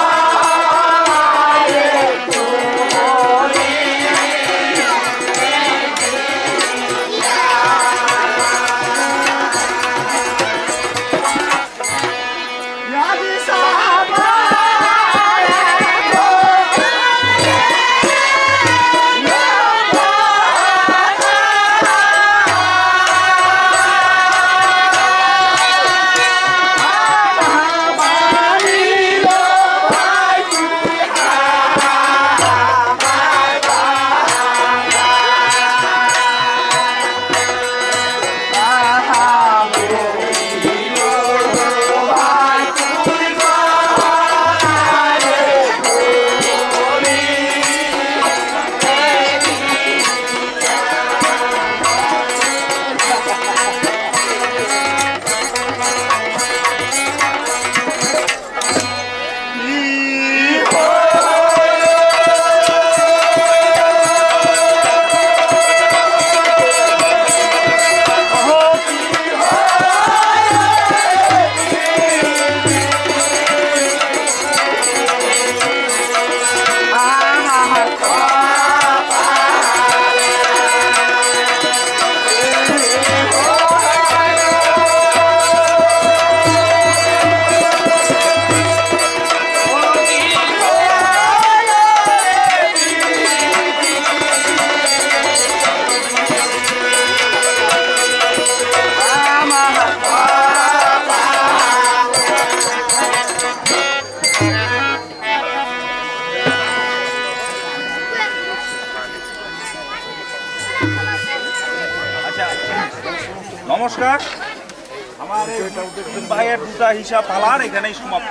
Speaker 1: নমস্কার। আমার এই তিন ভাইয়ের দুটা হিসাব পালার এখানেই সমাপ্ত।